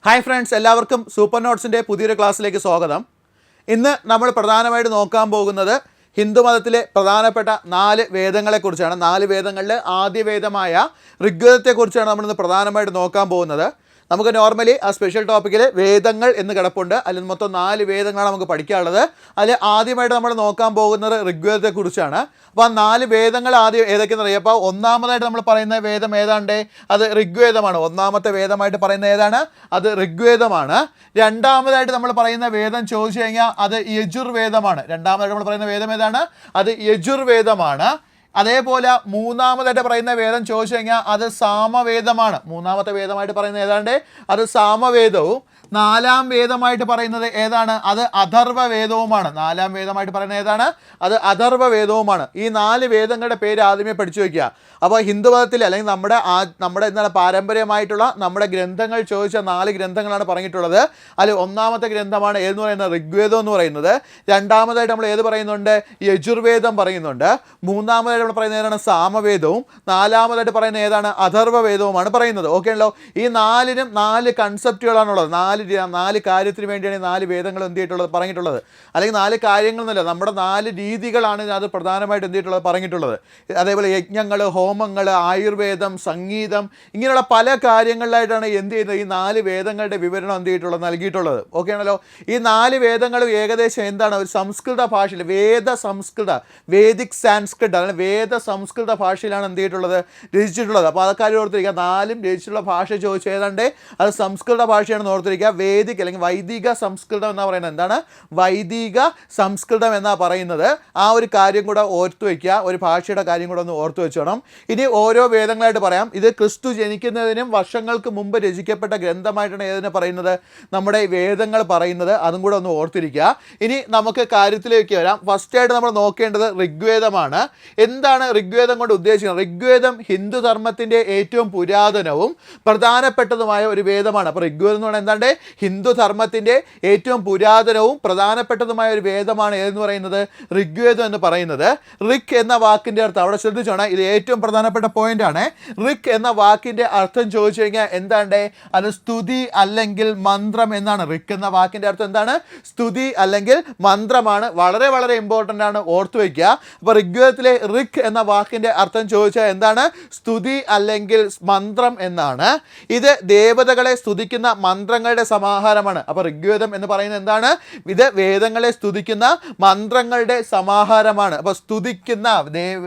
Hi friends, എല്ലാവർക്കും super നോട്ട്സിൻ്റെ പുതിയൊരു ക്ലാസ്സിലേക്ക് സ്വാഗതം. ഇന്ന് നമ്മൾ പ്രധാനമായിട്ട് നോക്കാൻ പോകുന്നത് ഹിന്ദുമതത്തിലെ പ്രധാനപ്പെട്ട 4 വേദങ്ങളെക്കുറിച്ചാണ്. 4 വേദങ്ങളിൽ ആദ്യ വേദമായ ഋഗ്വേദത്തെക്കുറിച്ചാണ് നമ്മളിന്ന് പ്രധാനമായിട്ട് നോക്കാൻ പോകുന്നത്. നമുക്ക് നോർമലി ആ സ്പെഷ്യൽ ടോപ്പിക്കിൽ വേദങ്ങൾ എന്ന് കിടപ്പുണ്ട്. അതിൽ മൊത്തം 4 വേദങ്ങളാണ് നമുക്ക് പഠിക്കാനുള്ളത്. അതിൽ ആദ്യമായിട്ട് നമ്മൾ നോക്കാൻ പോകുന്നത് ഋഗ്വേദത്തെക്കുറിച്ചാണ്. അപ്പോൾ ആ 4 വേദങ്ങൾ ആദ്യം ഏതൊക്കെയെന്ന് അറിയാം. അപ്പോൾ ഒന്നാമതായിട്ട് നമ്മൾ പറയുന്ന വേദം ഏതാണ്ട് അത് ഋഗ്വേദമാണ്. ഒന്നാമത്തെ വേദമായിട്ട് പറയുന്ന ഏതാണ്? അത് ഋഗ്വേദമാണ്. രണ്ടാമതായിട്ട് നമ്മൾ പറയുന്ന വേദം ചോദിച്ചു കഴിഞ്ഞാൽ അത് യജുർവേദമാണ്. രണ്ടാമതായിട്ട് നമ്മൾ പറയുന്ന വേദം ഏതാണ്? അത് യജുർവേദമാണ്. അതേപോലെ മൂന്നാമതായിട്ട് പറയുന്ന വേദം ചോദിച്ചു കഴിഞ്ഞാൽ അത് സാമവേദമാണ്. മൂന്നാമത്തെ വേദമായിട്ട് പറയുന്നത് ഏതാണ്ട് അത് സാമവേദവും. 4ാം വേദമായിട്ട് പറയുന്നത് ഏതാണ്? അത് അഥർവ വേദവുമാണ്. 4ാം വേദമായിട്ട് പറയുന്നത് ഏതാണ്? അത് അഥർവ വേദവുമാണ്. ഈ 4 വേദങ്ങളുടെ പേര് ആദ്യമേ പഠിച്ചു വയ്ക്കുക. അപ്പോൾ ഹിന്ദുമതത്തിൽ അല്ലെങ്കിൽ നമ്മുടെ എന്താണ് പാരമ്പര്യമായിട്ടുള്ള നമ്മുടെ ഗ്രന്ഥങ്ങൾ ചോദിച്ച 4 ഗ്രന്ഥങ്ങളാണ് പറഞ്ഞിട്ടുള്ളത്. അതിൽ ഒന്നാമത്തെ ഗ്രന്ഥമാണ് ഏതെന്ന് പറയുന്നത് ഋഗ്വേദം എന്ന് പറയുന്നത്. രണ്ടാമതായിട്ട് നമ്മൾ ഏത് പറയുന്നുണ്ട്? യജുർവേദം പറയുന്നുണ്ട്. മൂന്നാമതായിട്ട് നമ്മൾ പറയുന്നത് ഏതാണ്? സാമവേദവും. 4ാമതായിട്ട് പറയുന്നത് ഏതാണ്? അഥർവ വേദവുമാണ് പറയുന്നത്. ഓക്കെ ആണല്ലോ. ഈ 4നും 4 കൺസെപ്റ്റുകളാണുള്ളത്. 4 കാര്യത്തിന് വേണ്ടിയാണ് 4 വേദങ്ങൾ എന്ത് ചെയ്തിട്ടുള്ളത് പറഞ്ഞിട്ടുള്ളത്. അല്ലെങ്കിൽ 4 കാര്യങ്ങളെന്നല്ല, നമ്മുടെ 4 രീതികളാണ് അത് പ്രധാനമായിട്ട് എന്ത് ചെയ്തിട്ടുള്ളത് പറഞ്ഞിട്ടുള്ളത്. അതേപോലെ യജ്ഞങ്ങൾ, ഹോമങ്ങൾ, ആയുർവേദം, സംഗീതം, ഇങ്ങനെയുള്ള പല കാര്യങ്ങളിലായിട്ടാണ് എന്ത് ചെയ്യുന്നത് ഈ 4 വേദങ്ങളുടെ വിവരണം എന്ത് ചെയ്തിട്ടുള്ളത് നൽകിയിട്ടുള്ളത്. ഓക്കെ ആണല്ലോ. ഈ 4 വേദങ്ങളും ഏകദേശം എന്താണ് ഒരു സംസ്കൃത ഭാഷയിൽ വേദിക് സാൻസ്ക്രിറ്റ് അല്ലെങ്കിൽ വേദ സംസ്കൃത ഭാഷയിലാണ് എന്ത് ചെയ്തിട്ടുള്ളത് രചിച്ചിട്ടുള്ളത്. അപ്പോൾ അതൊക്കെ ഓർത്തിരിക്കുക. 4ും രചിച്ചിട്ടുള്ള ഭാഷ ചോദിച്ചാൽ ഏതാണ്ട് അത് സംസ്കൃത ഭാഷയാണെന്ന് ഓർത്തിരിക്കുക. വേദിക് അല്ലെങ്കിൽ വൈദിക സംസ്കൃതം എന്നാ പറയുന്നത്. എന്താണ് വൈദിക സംസ്കൃതം എന്നാ പറയുന്നത്? ആ ഒരു കാര്യം കൂടെ ഓർത്തു വയ്ക്കുക. ഒരു ഭാഷയുടെ കാര്യം കൂടെ ഒന്ന് ഓർത്തു വെച്ചോണം. ഇനി ഓരോ വേദങ്ങളായിട്ട് പറയാം. ഇത് ക്രിസ്തു ജനിക്കുന്നതിനും വർഷങ്ങൾക്ക് മുമ്പ് രചിക്കപ്പെട്ട ഗ്രന്ഥമായിട്ടാണ് ഏതിനെ പറയുന്നത്? നമ്മുടെ വേദങ്ങൾ പറയുന്നത്. അതും കൂടെ ഒന്ന് ഓർത്തിരിക്കുക. ഇനി നമുക്ക് കാര്യത്തിലേക്ക് വരാം. ഫസ്റ്റായിട്ട് നമ്മൾ നോക്കേണ്ടത് ഋഗ്വേദമാണ്. എന്താണ് ഋഗ്വേദം കൊണ്ട് ഉദ്ദേശിക്കുന്നത്? ഋഗ്വേദം ഹിന്ദു ധർമ്മത്തിൻ്റെ ഏറ്റവും പുരാതനവും പ്രധാനപ്പെട്ടതുമായ ഒരു വേദമാണ്. അപ്പോൾ ഋഗ്വേദം എന്ന് പറഞ്ഞാൽ എന്താണ്ട് ഹിന്ദു ധർമ്മത്തിൻ്റെ ഏറ്റവും പുരാതനവും പ്രധാനപ്പെട്ടതുമായ ഒരു വേദമാണ് ഏതെന്ന് പറയുന്നത്? ഋഗ്വേദം എന്ന് പറയുന്നത്. ഋഗ് എന്ന വാക്കിൻ്റെ അർത്ഥം അവിടെ ശ്രദ്ധിച്ചോണം. ഇത് ഏറ്റവും പ്രധാനപ്പെട്ട പോയിന്റാണ്. ഋഗ് എന്ന വാക്കിൻ്റെ അർത്ഥം ചോദിച്ചു കഴിഞ്ഞാൽ എന്താണ്ട് അത് സ്തുതി അല്ലെങ്കിൽ മന്ത്രം എന്നാണ്. ഋഗ് എന്ന വാക്കിൻ്റെ അർത്ഥം എന്താണ്? സ്തുതി അല്ലെങ്കിൽ മന്ത്രമാണ്. വളരെ വളരെ ഇമ്പോർട്ടൻ്റ് ആണ്, ഓർത്തു വയ്ക്കുക. അപ്പോൾ ഋഗ്വേദത്തിലെ ഋഗ് എന്ന വാക്കിൻ്റെ അർത്ഥം ചോദിച്ചാൽ എന്താണ്? സ്തുതി അല്ലെങ്കിൽ മന്ത്രം എന്നാണ്. ഇത് ദേവതകളെ സ്തുതിക്കുന്ന മന്ത്രങ്ങളുടെ സമാഹാരമാണ്. അപ്പോൾ ഋഗ്വേദം എന്ന് പറയുന്നത് എന്താണ്? ഇത് വേദങ്ങളെ സ്തുതിക്കുന്ന മന്ത്രങ്ങളുടെ സമാഹാരമാണ്. അപ്പോൾ സ്തുതിക്കുന്ന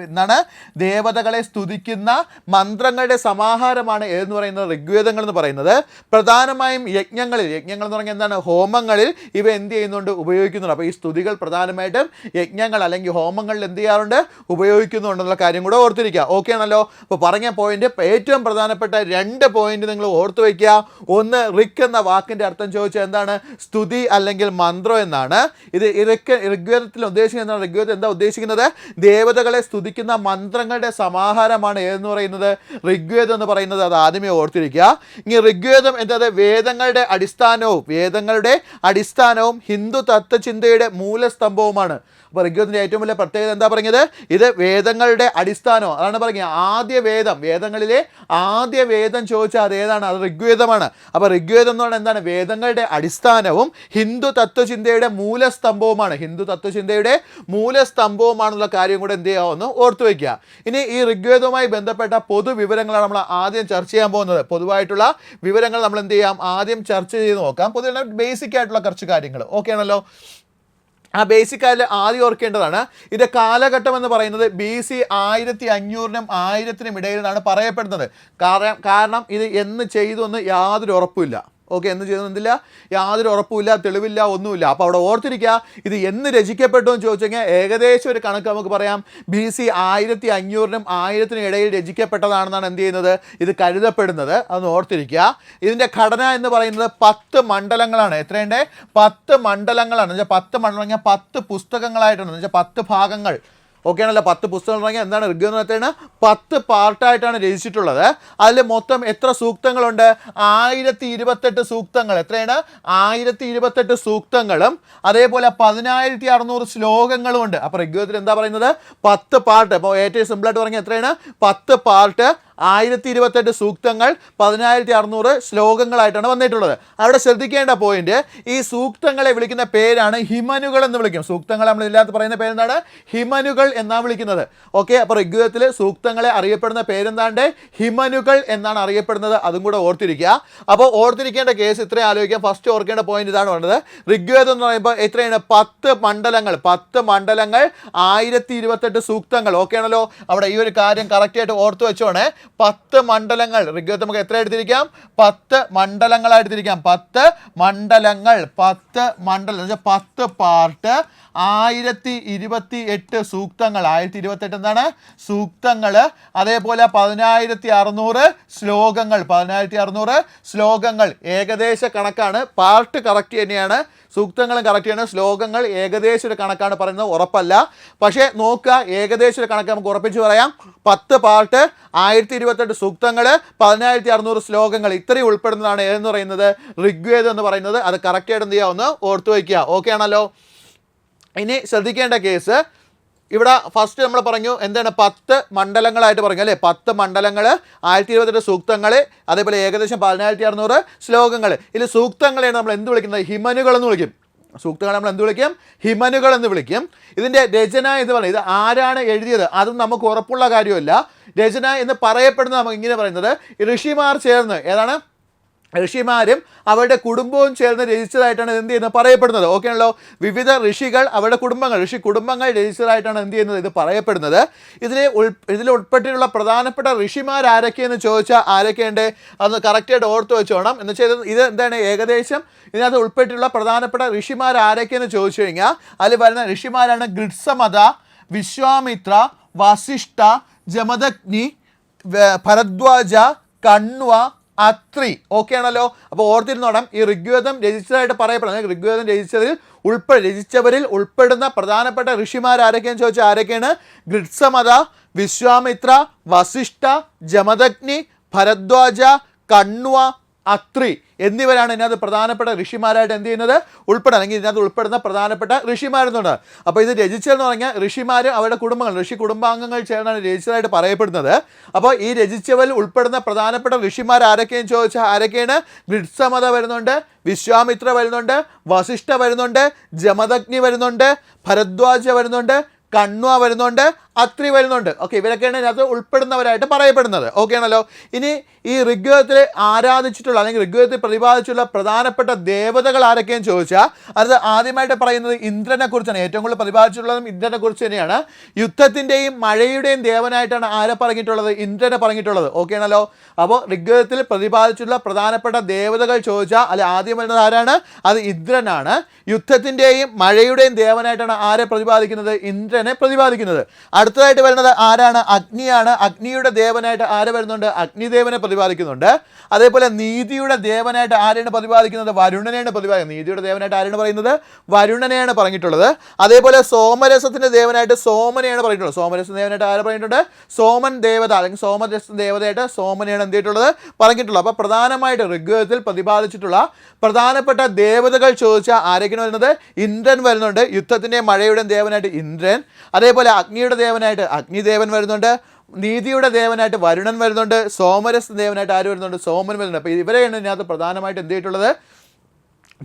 എന്താണ്? ദേവതകളെ സ്തുതിക്കുന്ന മന്ത്രങ്ങളുടെ സമാഹാരമാണ് ഏതെന്ന് പറയുന്നത്? ഋഗ്വേദങ്ങൾ എന്ന് പറയുന്നത്. പ്രധാനമായും യജ്ഞങ്ങൾ എന്ന് പറഞ്ഞാൽ എന്താണ്? ഹോമങ്ങളിൽ ഇവ എന്ത് ചെയ്യുന്നുണ്ട്? ഉപയോഗിക്കുന്നുണ്ട്. അപ്പോൾ ഈ സ്തുതികൾ പ്രധാനമായിട്ടും യജ്ഞങ്ങൾ അല്ലെങ്കിൽ ഹോമങ്ങളിൽ എന്ത് ചെയ്യാറുണ്ട്? ഉപയോഗിക്കുന്നുണ്ടെന്നുള്ള കാര്യം കൂടെ ഓർത്തിരിക്കുക. ഓക്കെ ആണല്ലോ. അപ്പോൾ പറഞ്ഞ പോയിന്റ് ഏറ്റവും പ്രധാനപ്പെട്ട 2 പോയിന്റ് നിങ്ങൾ ഓർത്തു വയ്ക്കുക. ഒന്ന്, ഋഗ് എന്ന വാക്കിൻ്റെ അർത്ഥം ചോദിച്ചാൽ എന്താണ്? സ്തുതി അല്ലെങ്കിൽ മന്ത്രം എന്നാണ്. ഇത് ഋഗ്വേദത്തിൽ ഉദ്ദേശിക്കുന്നത് എന്താണ്? ഋഗ്വേദം എന്താ ഉദ്ദേശിക്കുന്നത്? ദേവതകളെ സ്തുതിക്കുന്ന മന്ത്രങ്ങളുടെ സമാഹാരമാണ് ഏതെന്ന് പറയുന്നത്? ഋഗ്വേദം എന്ന് പറയുന്നത്. അത് ആദ്യമേ ഓർത്തിരിക്കുക. ഇനി ഋഗ്വേദം എന്നത് വേദങ്ങളുടെ അടിസ്ഥാനവും ഹിന്ദു തത്വചിന്തയുടെ മൂലസ്തംഭവുമാണ്. അപ്പോൾ ഋഗ്വേദത്തിൻ്റെ ഏറ്റവും വലിയ പ്രത്യേകത എന്താ പറഞ്ഞത്? ഇത് വേദങ്ങളുടെ അടിസ്ഥാനം. അതാണ് പറഞ്ഞത് ആദ്യ വേദം. വേദങ്ങളിലെ ആദ്യ വേദം ചോദിച്ചാൽ അത് ഏതാണ്? അത് ഋഗ്വേദമാണ്. അപ്പോൾ ഋഗ്വേദം എന്ന് പറഞ്ഞാൽ എന്താണ്? വേദങ്ങളുടെ അടിസ്ഥാനവും ഹിന്ദു തത്വചിന്തയുടെ മൂലസ്തംഭവുമാണ്. ഹിന്ദു തത്വചിന്തയുടെ മൂലസ്തംഭവുമാണെന്നുള്ള കാര്യം കൂടെ എന്ത് ചെയ്യാമെന്ന് ഓർത്തു വയ്ക്കുക. ഇനി ഈ ഋഗ്വേദവുമായി ബന്ധപ്പെട്ട പൊതുവിവരങ്ങളാണ് നമ്മൾ ആദ്യം ചർച്ച ചെയ്യാൻ പോകുന്നത്. പൊതുവായിട്ടുള്ള വിവരങ്ങൾ നമ്മൾ എന്ത് ചെയ്യാം? ആദ്യം ചർച്ച ചെയ്ത് നോക്കാം. പൊതുവെ ബേസിക് ആയിട്ടുള്ള കുറച്ച് കാര്യങ്ങൾ. ഓക്കെ ആണല്ലോ. ആ ബേസിക് ആയിട്ട് ആദ്യം ഓർക്കേണ്ടതാണ്. ഇതിൻ്റെ കാലഘട്ടം എന്ന് പറയുന്നത് BC 1500നും 1000നും ഇടയിലാണ് പറയപ്പെടുന്നത്. കാരണം ഇത് എന്ന് ചെയ്തു എന്ന് യാതൊരു ഉറപ്പുമില്ല. ഓക്കെ, എന്ന് ചെയ്യുന്നില്ല, യാതൊരു ഉറപ്പുമില്ല, തെളിവില്ല, ഒന്നുമില്ല. അപ്പോൾ അവിടെ ഓർത്തിരിക്കുക, ഇത് എന്ന് രചിക്കപ്പെട്ടു എന്ന് ചോദിച്ചു കഴിഞ്ഞാൽ ഏകദേശം ഒരു കണക്ക് നമുക്ക് പറയാം. BC 1500നും 1000നും ഇടയിൽ രചിക്കപ്പെട്ടതാണെന്നാണ് എന്ത് ചെയ്യുന്നത്? ഇത് കരുതപ്പെടുന്നത്. അതൊന്ന് ഓർത്തിരിക്കുക. ഇതിൻ്റെ ഘടന എന്ന് പറയുന്നത് 10 മണ്ഡലങ്ങളാണ്. എത്രയുണ്ട്? 10 മണ്ഡലങ്ങളാണ്. എന്ന് വെച്ചാൽ 10 മണ്ഡലങ്ങൾ 10 പുസ്തകങ്ങളായിട്ടുണ്ട്. എന്ന് വെച്ചാൽ 10 ഭാഗങ്ങൾ. ഓക്കെ ആണല്ലോ. 10 പുസ്തകങ്ങൾ പറഞ്ഞാൽ എന്താണ്? ഋഗ്വേദത്തിന് 10 പാർട്ടായിട്ടാണ് രചിച്ചിട്ടുള്ളത്. അതിൽ മൊത്തം എത്ര സൂക്തങ്ങളുണ്ട്? 1028 സൂക്തങ്ങൾ. എത്രയാണ്? 1028 സൂക്തങ്ങളും അതേപോലെ 10600 ശ്ലോകങ്ങളും ഉണ്ട്. അപ്പോൾ ഋഗ്വേദത്തിൽ എന്താ പറയുന്നത്? 10 പാർട്ട്. അപ്പോൾ ഏറ്റവും സിമ്പിളായിട്ട് പറഞ്ഞാൽ എത്രയാണ്? 10 പാർട്ട്. 1028 സൂക്തങ്ങൾ 10600 ശ്ലോകങ്ങളായിട്ടാണ് വന്നിട്ടുള്ളത്. അവിടെ ശ്രദ്ധിക്കേണ്ട പോയിന്റ്, ഈ സൂക്തങ്ങളെ വിളിക്കുന്ന പേരാണ് ഹിമനുകൾ എന്ന് വിളിക്കും. സൂക്തങ്ങൾ നമ്മൾ ഇതിനകത്ത് പറയുന്ന പേരെന്താണ്? ഹിമനുകൾ എന്നാണ് വിളിക്കുന്നത്. ഓക്കെ, അപ്പോൾ ഋഗ്വേദത്തിൽ സൂക്തങ്ങളെ അറിയപ്പെടുന്ന പേരെന്താണ്ട്? ഹിമനുകൾ എന്നാണ് അറിയപ്പെടുന്നത്. അതും കൂടെ ഓർത്തിരിക്കുക. അപ്പോൾ ഓർത്തിരിക്കേണ്ട കേസ് ഇത്രയും ആലോചിക്കാം. ഫസ്റ്റ് ഓർക്കേണ്ട പോയിന്റ് ഇതാണ് പറഞ്ഞത്. ഋഗ്വേദം എന്ന് പറയുമ്പോൾ എത്രയാണ്? 10 മണ്ഡലങ്ങൾ 1028 സൂക്തങ്ങൾ. ഓക്കെ ആണല്ലോ? അവിടെ ഈ ഒരു കാര്യം കറക്റ്റായിട്ട് ഓർത്ത് വെച്ചോണേ. 10 മണ്ഡലങ്ങൾ ഋഗ്വേദം നമുക്ക് എത്ര എടുത്തിരിക്കാം? 10 മണ്ഡലങ്ങളായിട്ട് തിരിക്കാം. 10 മണ്ഡലങ്ങൾ, 10 മണ്ഡലം എന്ന് വെച്ചാൽ 10 പാർട്ട്, 1028 സൂക്തങ്ങൾ. 1028 എന്താണ്? സൂക്തങ്ങൾ. അതേപോലെ 10600 ശ്ലോകങ്ങൾ. 10600 ശ്ലോകങ്ങൾ. ഏകദേശ കണക്കാണ്. പാർട്ട് കറക്റ്റ് തന്നെയാണ്, സൂക്തങ്ങളും കറക്റ്റാണ്, ശ്ലോകങ്ങൾ ഏകദേശം ഒരു കണക്കാണ് പറയുന്നത്, ഉറപ്പല്ല. പക്ഷേ നോക്കുക, ഏകദേശം ഒരു കണക്ക് നമുക്ക് ഉറപ്പിച്ച് പറയാം. 10 പാർട്ട്, 1028 സൂക്തങ്ങൾ, 10600 ശ്ലോകങ്ങൾ, ഇത്രയും ഉൾപ്പെടുന്നതാണ് എന്ന് പറയുന്നത് ഋഗ്വേദം എന്ന് പറയുന്നത്. അത് കറക്റ്റായിട്ട് എന്ത് ചെയ്യാവുന്ന ഓർത്തു വയ്ക്കുക. ഓക്കെ ആണല്ലോ? ഇനി ശ്രദ്ധിക്കേണ്ട കേസ്, ഇവിടെ ഫസ്റ്റ് നമ്മൾ പറഞ്ഞു എന്താണ്? 10 മണ്ഡലങ്ങളായിട്ട് പറഞ്ഞു അല്ലേ? 10 മണ്ഡലങ്ങൾ, 1028 സൂക്തങ്ങൾ, അതേപോലെ ഏകദേശം 10600 ശ്ലോകങ്ങൾ. ഇതിൽ സൂക്തങ്ങളെയാണ് നമ്മൾ എന്ത് വിളിക്കുന്നത്? ഹിമനുകൾ എന്ന് വിളിക്കും. സൂക്തങ്ങളെ നമ്മൾ എന്ത് വിളിക്കും? ഹിമനുകൾ എന്ന് വിളിക്കും. ഇതിൻ്റെ രചന എന്ന് പറയുന്നത്, ഇത് ആരാണ് എഴുതിയത് അതും നമുക്ക് ഉറപ്പുള്ള കാര്യമല്ല. രചന എന്ന് പറയപ്പെടുന്നത് നമുക്ക് ഇങ്ങനെ പറയുന്നത്, ഋഷിമാർ ചേർന്ന്, ഏതാണ്? ഋഷിമാരും അവരുടെ കുടുംബവും ചേർന്ന് രചിച്ചതായിട്ടാണ് എന്ത് ചെയ്യുന്നത്? പറയപ്പെടുന്നത്. ഓക്കെ ആണല്ലോ? വിവിധ ഋഷികൾ, അവരുടെ കുടുംബങ്ങൾ, ഋഷി കുടുംബങ്ങൾ രചിച്ചതായിട്ടാണ് എന്ത് ചെയ്യുന്നത്? ഇത് പറയപ്പെടുന്നത്. ഇതിൽ ഉൾപ്പെട്ടിട്ടുള്ള പ്രധാനപ്പെട്ട ഋഷിമാർ ആരൊക്കെയെന്ന് ചോദിച്ചാൽ ആരൊക്കെയുണ്ട്? അതൊന്ന് കറക്റ്റായിട്ട് ഓർത്ത് വെച്ചോണം. എന്ന് വെച്ചാൽ ഇത് എന്താണ്? ഏകദേശം ഇതിനകത്ത് ഉൾപ്പെട്ടിട്ടുള്ള പ്രധാനപ്പെട്ട ഋഷിമാർ ആരൊക്കെയെന്ന് ചോദിച്ചു കഴിഞ്ഞാൽ അതിൽ വരുന്ന ഋഷിമാരാണ് ഗൃത്സമത, വിശ്വാമിത്ര, വസിഷ്ഠ, ജമദഗ്നി, ഭരദ്വാജ, കണ്വ, അത്രി. ഓക്കെ ആണല്ലോ? അപ്പോൾ ഓർത്തിരുന്നോണം, ഈ ഋഗ്വേദം രചിച്ചതായിട്ട് പറയപ്പെടുന്നത്, ഋഗ്വേദം രചിച്ചവരിൽ ഉൾപ്പെടുന്ന പ്രധാനപ്പെട്ട ഋഷിമാർ ആരൊക്കെയെന്ന് ചോദിച്ചാൽ ആരൊക്കെയാണ്? ഗൃത്സമത, വിശ്വാമിത്ര, വസിഷ്ഠ, ജമദഗ്നി, ഭരദ്വാജ, കണ്വ, അത്രി എന്നിവരാണ് ഇതിനകത്ത് പ്രധാനപ്പെട്ട ഋഷിമാരായിട്ട് എന്ത് ചെയ്യുന്നത്? ഉൾപ്പെടുക, അല്ലെങ്കിൽ ഇതിനകത്ത് ഉൾപ്പെടുന്ന പ്രധാനപ്പെട്ട ഋഷിമാരെന്നുണ്ട്. അപ്പോൾ ഇത് രചിച്ചതെന്ന് പറഞ്ഞാൽ ഋഷിമാരും അവരുടെ കുടുംബങ്ങൾ, ഋഷി കുടുംബാംഗങ്ങൾ ചേർന്നാണ് രചിച്ചതായിട്ട് പറയപ്പെടുന്നത്. അപ്പോൾ ഈ രചിച്ചവരിൽ ഉൾപ്പെടുന്ന പ്രധാനപ്പെട്ട ഋഷിമാർ ആരൊക്കെയെന്ന് ചോദിച്ചാൽ ആരൊക്കെയാണ്? ഗൃത്സമത വരുന്നുണ്ട്, വിശ്വാമിത്ര വരുന്നുണ്ട്, വസിഷ്ഠ വരുന്നുണ്ട്, ജമദഗ്നി വരുന്നുണ്ട്, ഭരദ്വാജ വരുന്നുണ്ട്, കണ്വ വരുന്നുണ്ട്, അത്രി വരുന്നുണ്ട്. ഓക്കെ, ഇവരൊക്കെയാണ് ഇതിനകത്ത് ഉൾപ്പെടുന്നവരായിട്ട് പറയപ്പെടുന്നത്. ഓക്കെ ആണല്ലോ? ഇനി ഈ ഋഗ്വേദത്തിൽ ആരാധിച്ചിട്ടുള്ള അല്ലെങ്കിൽ ഋഗ്വേദത്തിൽ പ്രതിപാദിച്ചിട്ടുള്ള പ്രധാനപ്പെട്ട ദേവതകൾ ആരൊക്കെയെന്ന് ചോദിച്ചാൽ അത് ആദ്യമായിട്ട് പറയുന്നത് ഇന്ദ്രനെ കുറിച്ചാണ്. ഏറ്റവും കൂടുതൽ പ്രതിപാദിച്ചിട്ടുള്ളതും ഇന്ദ്രനെ കുറിച്ച് തന്നെയാണ്. യുദ്ധത്തിൻ്റെയും മഴയുടെയും ദേവനായിട്ടാണ് ആരെ പറഞ്ഞിട്ടുള്ളത്? ഇന്ദ്രനെ പറഞ്ഞിട്ടുള്ളത്. ഓക്കെ ആണല്ലോ? അപ്പോൾ ഋഗ്വേദത്തിൽ പ്രതിപാദിച്ചിട്ടുള്ള പ്രധാനപ്പെട്ട ദേവതകൾ ചോദിച്ചാൽ അതിൽ ആദ്യം വരുന്നത് ആരാണ്? അത് ഇന്ദ്രനാണ്. യുദ്ധത്തിൻ്റെയും മഴയുടെയും ദേവനായിട്ടാണ് ആരെ പ്രതിപാദിക്കുന്നത്? ഇന്ദ്രനെ പ്രതിപാദിക്കുന്നത്. അടുത്തതായിട്ട് വരുന്നത് ആരാണ്? അഗ്നിയാണ്. അഗ്നിയുടെ ദേവനായിട്ട് ആര് വരുന്നുണ്ട്? അഗ്നിദേവനെ പ്രതിപാദിക്കുന്നുണ്ട്. അതേപോലെ നീതിയുടെ ദേവനായിട്ട് ആരെയാണ് പ്രതിപാദിക്കുന്നത്? വരുണനെയാണ് പ്രതിപാദിക്കുന്നത്. നീതിയുടെ ദേവനായിട്ട് ആരാണ് പറയുന്നത്? വരുണനെയാണ് പറഞ്ഞിട്ടുള്ളത്. അതേപോലെ സോമരസത്തിൻ്റെ ദേവനായിട്ട് സോമനെയാണ് പറഞ്ഞിട്ടുള്ളത്. സോമരസ ദേവനായിട്ട് ആരെ പറഞ്ഞിട്ടുണ്ട്? സോമൻ ദേവത അല്ലെങ്കിൽ സോമരസ ദേവതയായിട്ട് സോമനെയാണ് എന്ത് ചെയ്തിട്ടുള്ളത്? പറഞ്ഞിട്ടുള്ളത്. അപ്പോൾ പ്രധാനമായിട്ട് ഋഗ്വേദത്തിൽ പ്രതിപാദിച്ചിട്ടുള്ള പ്രധാനപ്പെട്ട ദേവതകൾ ചോദിച്ചാൽ ആരൊക്കെയാണ് വരുന്നത്? ഇന്ദ്രൻ വരുന്നുണ്ട്. യുദ്ധത്തിൻ്റെയും മഴയുടെയും ദേവനായിട്ട് ഇന്ദ്രൻ. അതേപോലെ അഗ്നിയുടെ ദേവനായിട്ട് അഗ്നിദേവൻ വരുന്നുണ്ട്. നീതിയുടെ ദേവനായിട്ട് വരുണൻ വരുന്നുണ്ട്. സോമരസ ദേവനായിട്ട് ആര് വരുന്നുണ്ട്? സോമൻ വരുന്നുണ്ട്. അപ്പോൾ ഇവരെയാണ് ഇതിനകത്ത് പ്രധാനമായിട്ട് എന്ത് ചെയ്തിട്ടുള്ളത്?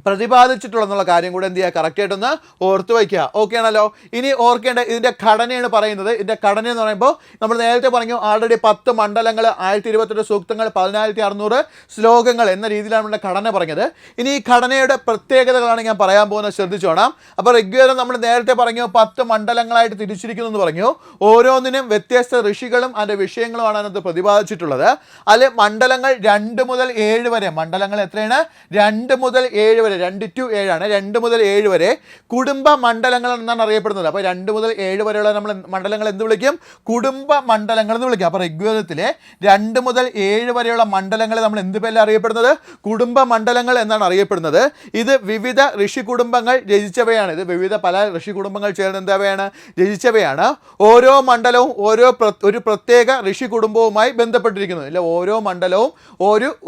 പ്രതിപാദിച്ചിട്ടുള്ള കാര്യം കൂടെ എന്ത് ചെയ്യുക? കറക്റ്റായിട്ടൊന്ന് ഓർത്ത് വയ്ക്കുക. ഓക്കെ ആണല്ലോ? ഇനി ഓർക്കേണ്ട ഇതിൻ്റെ ഘടനയാണ് പറയുന്നത്. ഇതിൻ്റെ ഘടന എന്ന് പറയുമ്പോൾ നമ്മൾ നേരത്തെ പറഞ്ഞു ആൾറെഡി 10 മണ്ഡലങ്ങൾ, 1028 സൂക്തങ്ങൾ, 10600 ശ്ലോകങ്ങൾ എന്ന രീതിയിലാണ് നമ്മുടെ ഘടന പറഞ്ഞത്. ഇനി ഈ ഘടനയുടെ പ്രത്യേകതകളാണ് ഞാൻ പറയാൻ പോകുന്നത്, ശ്രദ്ധിച്ചോണം. അപ്പോൾ ഋഗ്വേദം നമ്മൾ നേരത്തെ പറഞ്ഞു 10 മണ്ഡലങ്ങളായിട്ട് തിരിച്ചിരിക്കുന്നു എന്ന് പറഞ്ഞു. ഓരോന്നിനും വ്യത്യസ്ത ഋഷികളും അതിൻ്റെ വിഷയങ്ങളുമാണ് അതിനകത്ത് പ്രതിപാദിച്ചിട്ടുള്ളത്. അതിൽ മണ്ഡലങ്ങൾ 2 മുതൽ 7 വരെ. മണ്ഡലങ്ങൾ എത്രയാണ്? 2 മുതൽ 7 വരെ. 2 to 7 ആണ്. 2 മുതൽ 7 വരെ കുടുംബ മണ്ഡലങ്ങൾ എന്നാണ് അറിയപ്പെടുന്നത്. അപ്പോൾ 2 മുതൽ 7 വരെയുള്ള നമ്മൾ മണ്ഡലങ്ങൾ എന്ത് വിളിക്കും? കുടുംബ മണ്ഡലങ്ങൾ എന്ന് വിളിക്കും. അപ്പോൾ ഋഗ്വേദത്തിലെ 2 മുതൽ 7 വരെയുള്ള മണ്ഡലങ്ങളെ നമ്മൾ എന്ത് പേരിൽ അറിയപ്പെടുന്നത്? കുടുംബ മണ്ഡലങ്ങൾ എന്നാണ് അറിയപ്പെടുന്നത്. ഇത് വിവിധ ഋഷി കുടുംബങ്ങൾ രചിച്ചവയാണ്. ഇത് വിവിധ പല ഋഷി കുടുംബങ്ങൾ ചേർന്ന് എന്താവയാണ്? രചിച്ചവയാണ്. ഓരോ മണ്ഡലവും ഒരു പ്രത്യേക ഋഷി കുടുംബവുമായി ബന്ധപ്പെട്ടിരിക്കുന്നത്. ഇല്ല, ഓരോ മണ്ഡലവും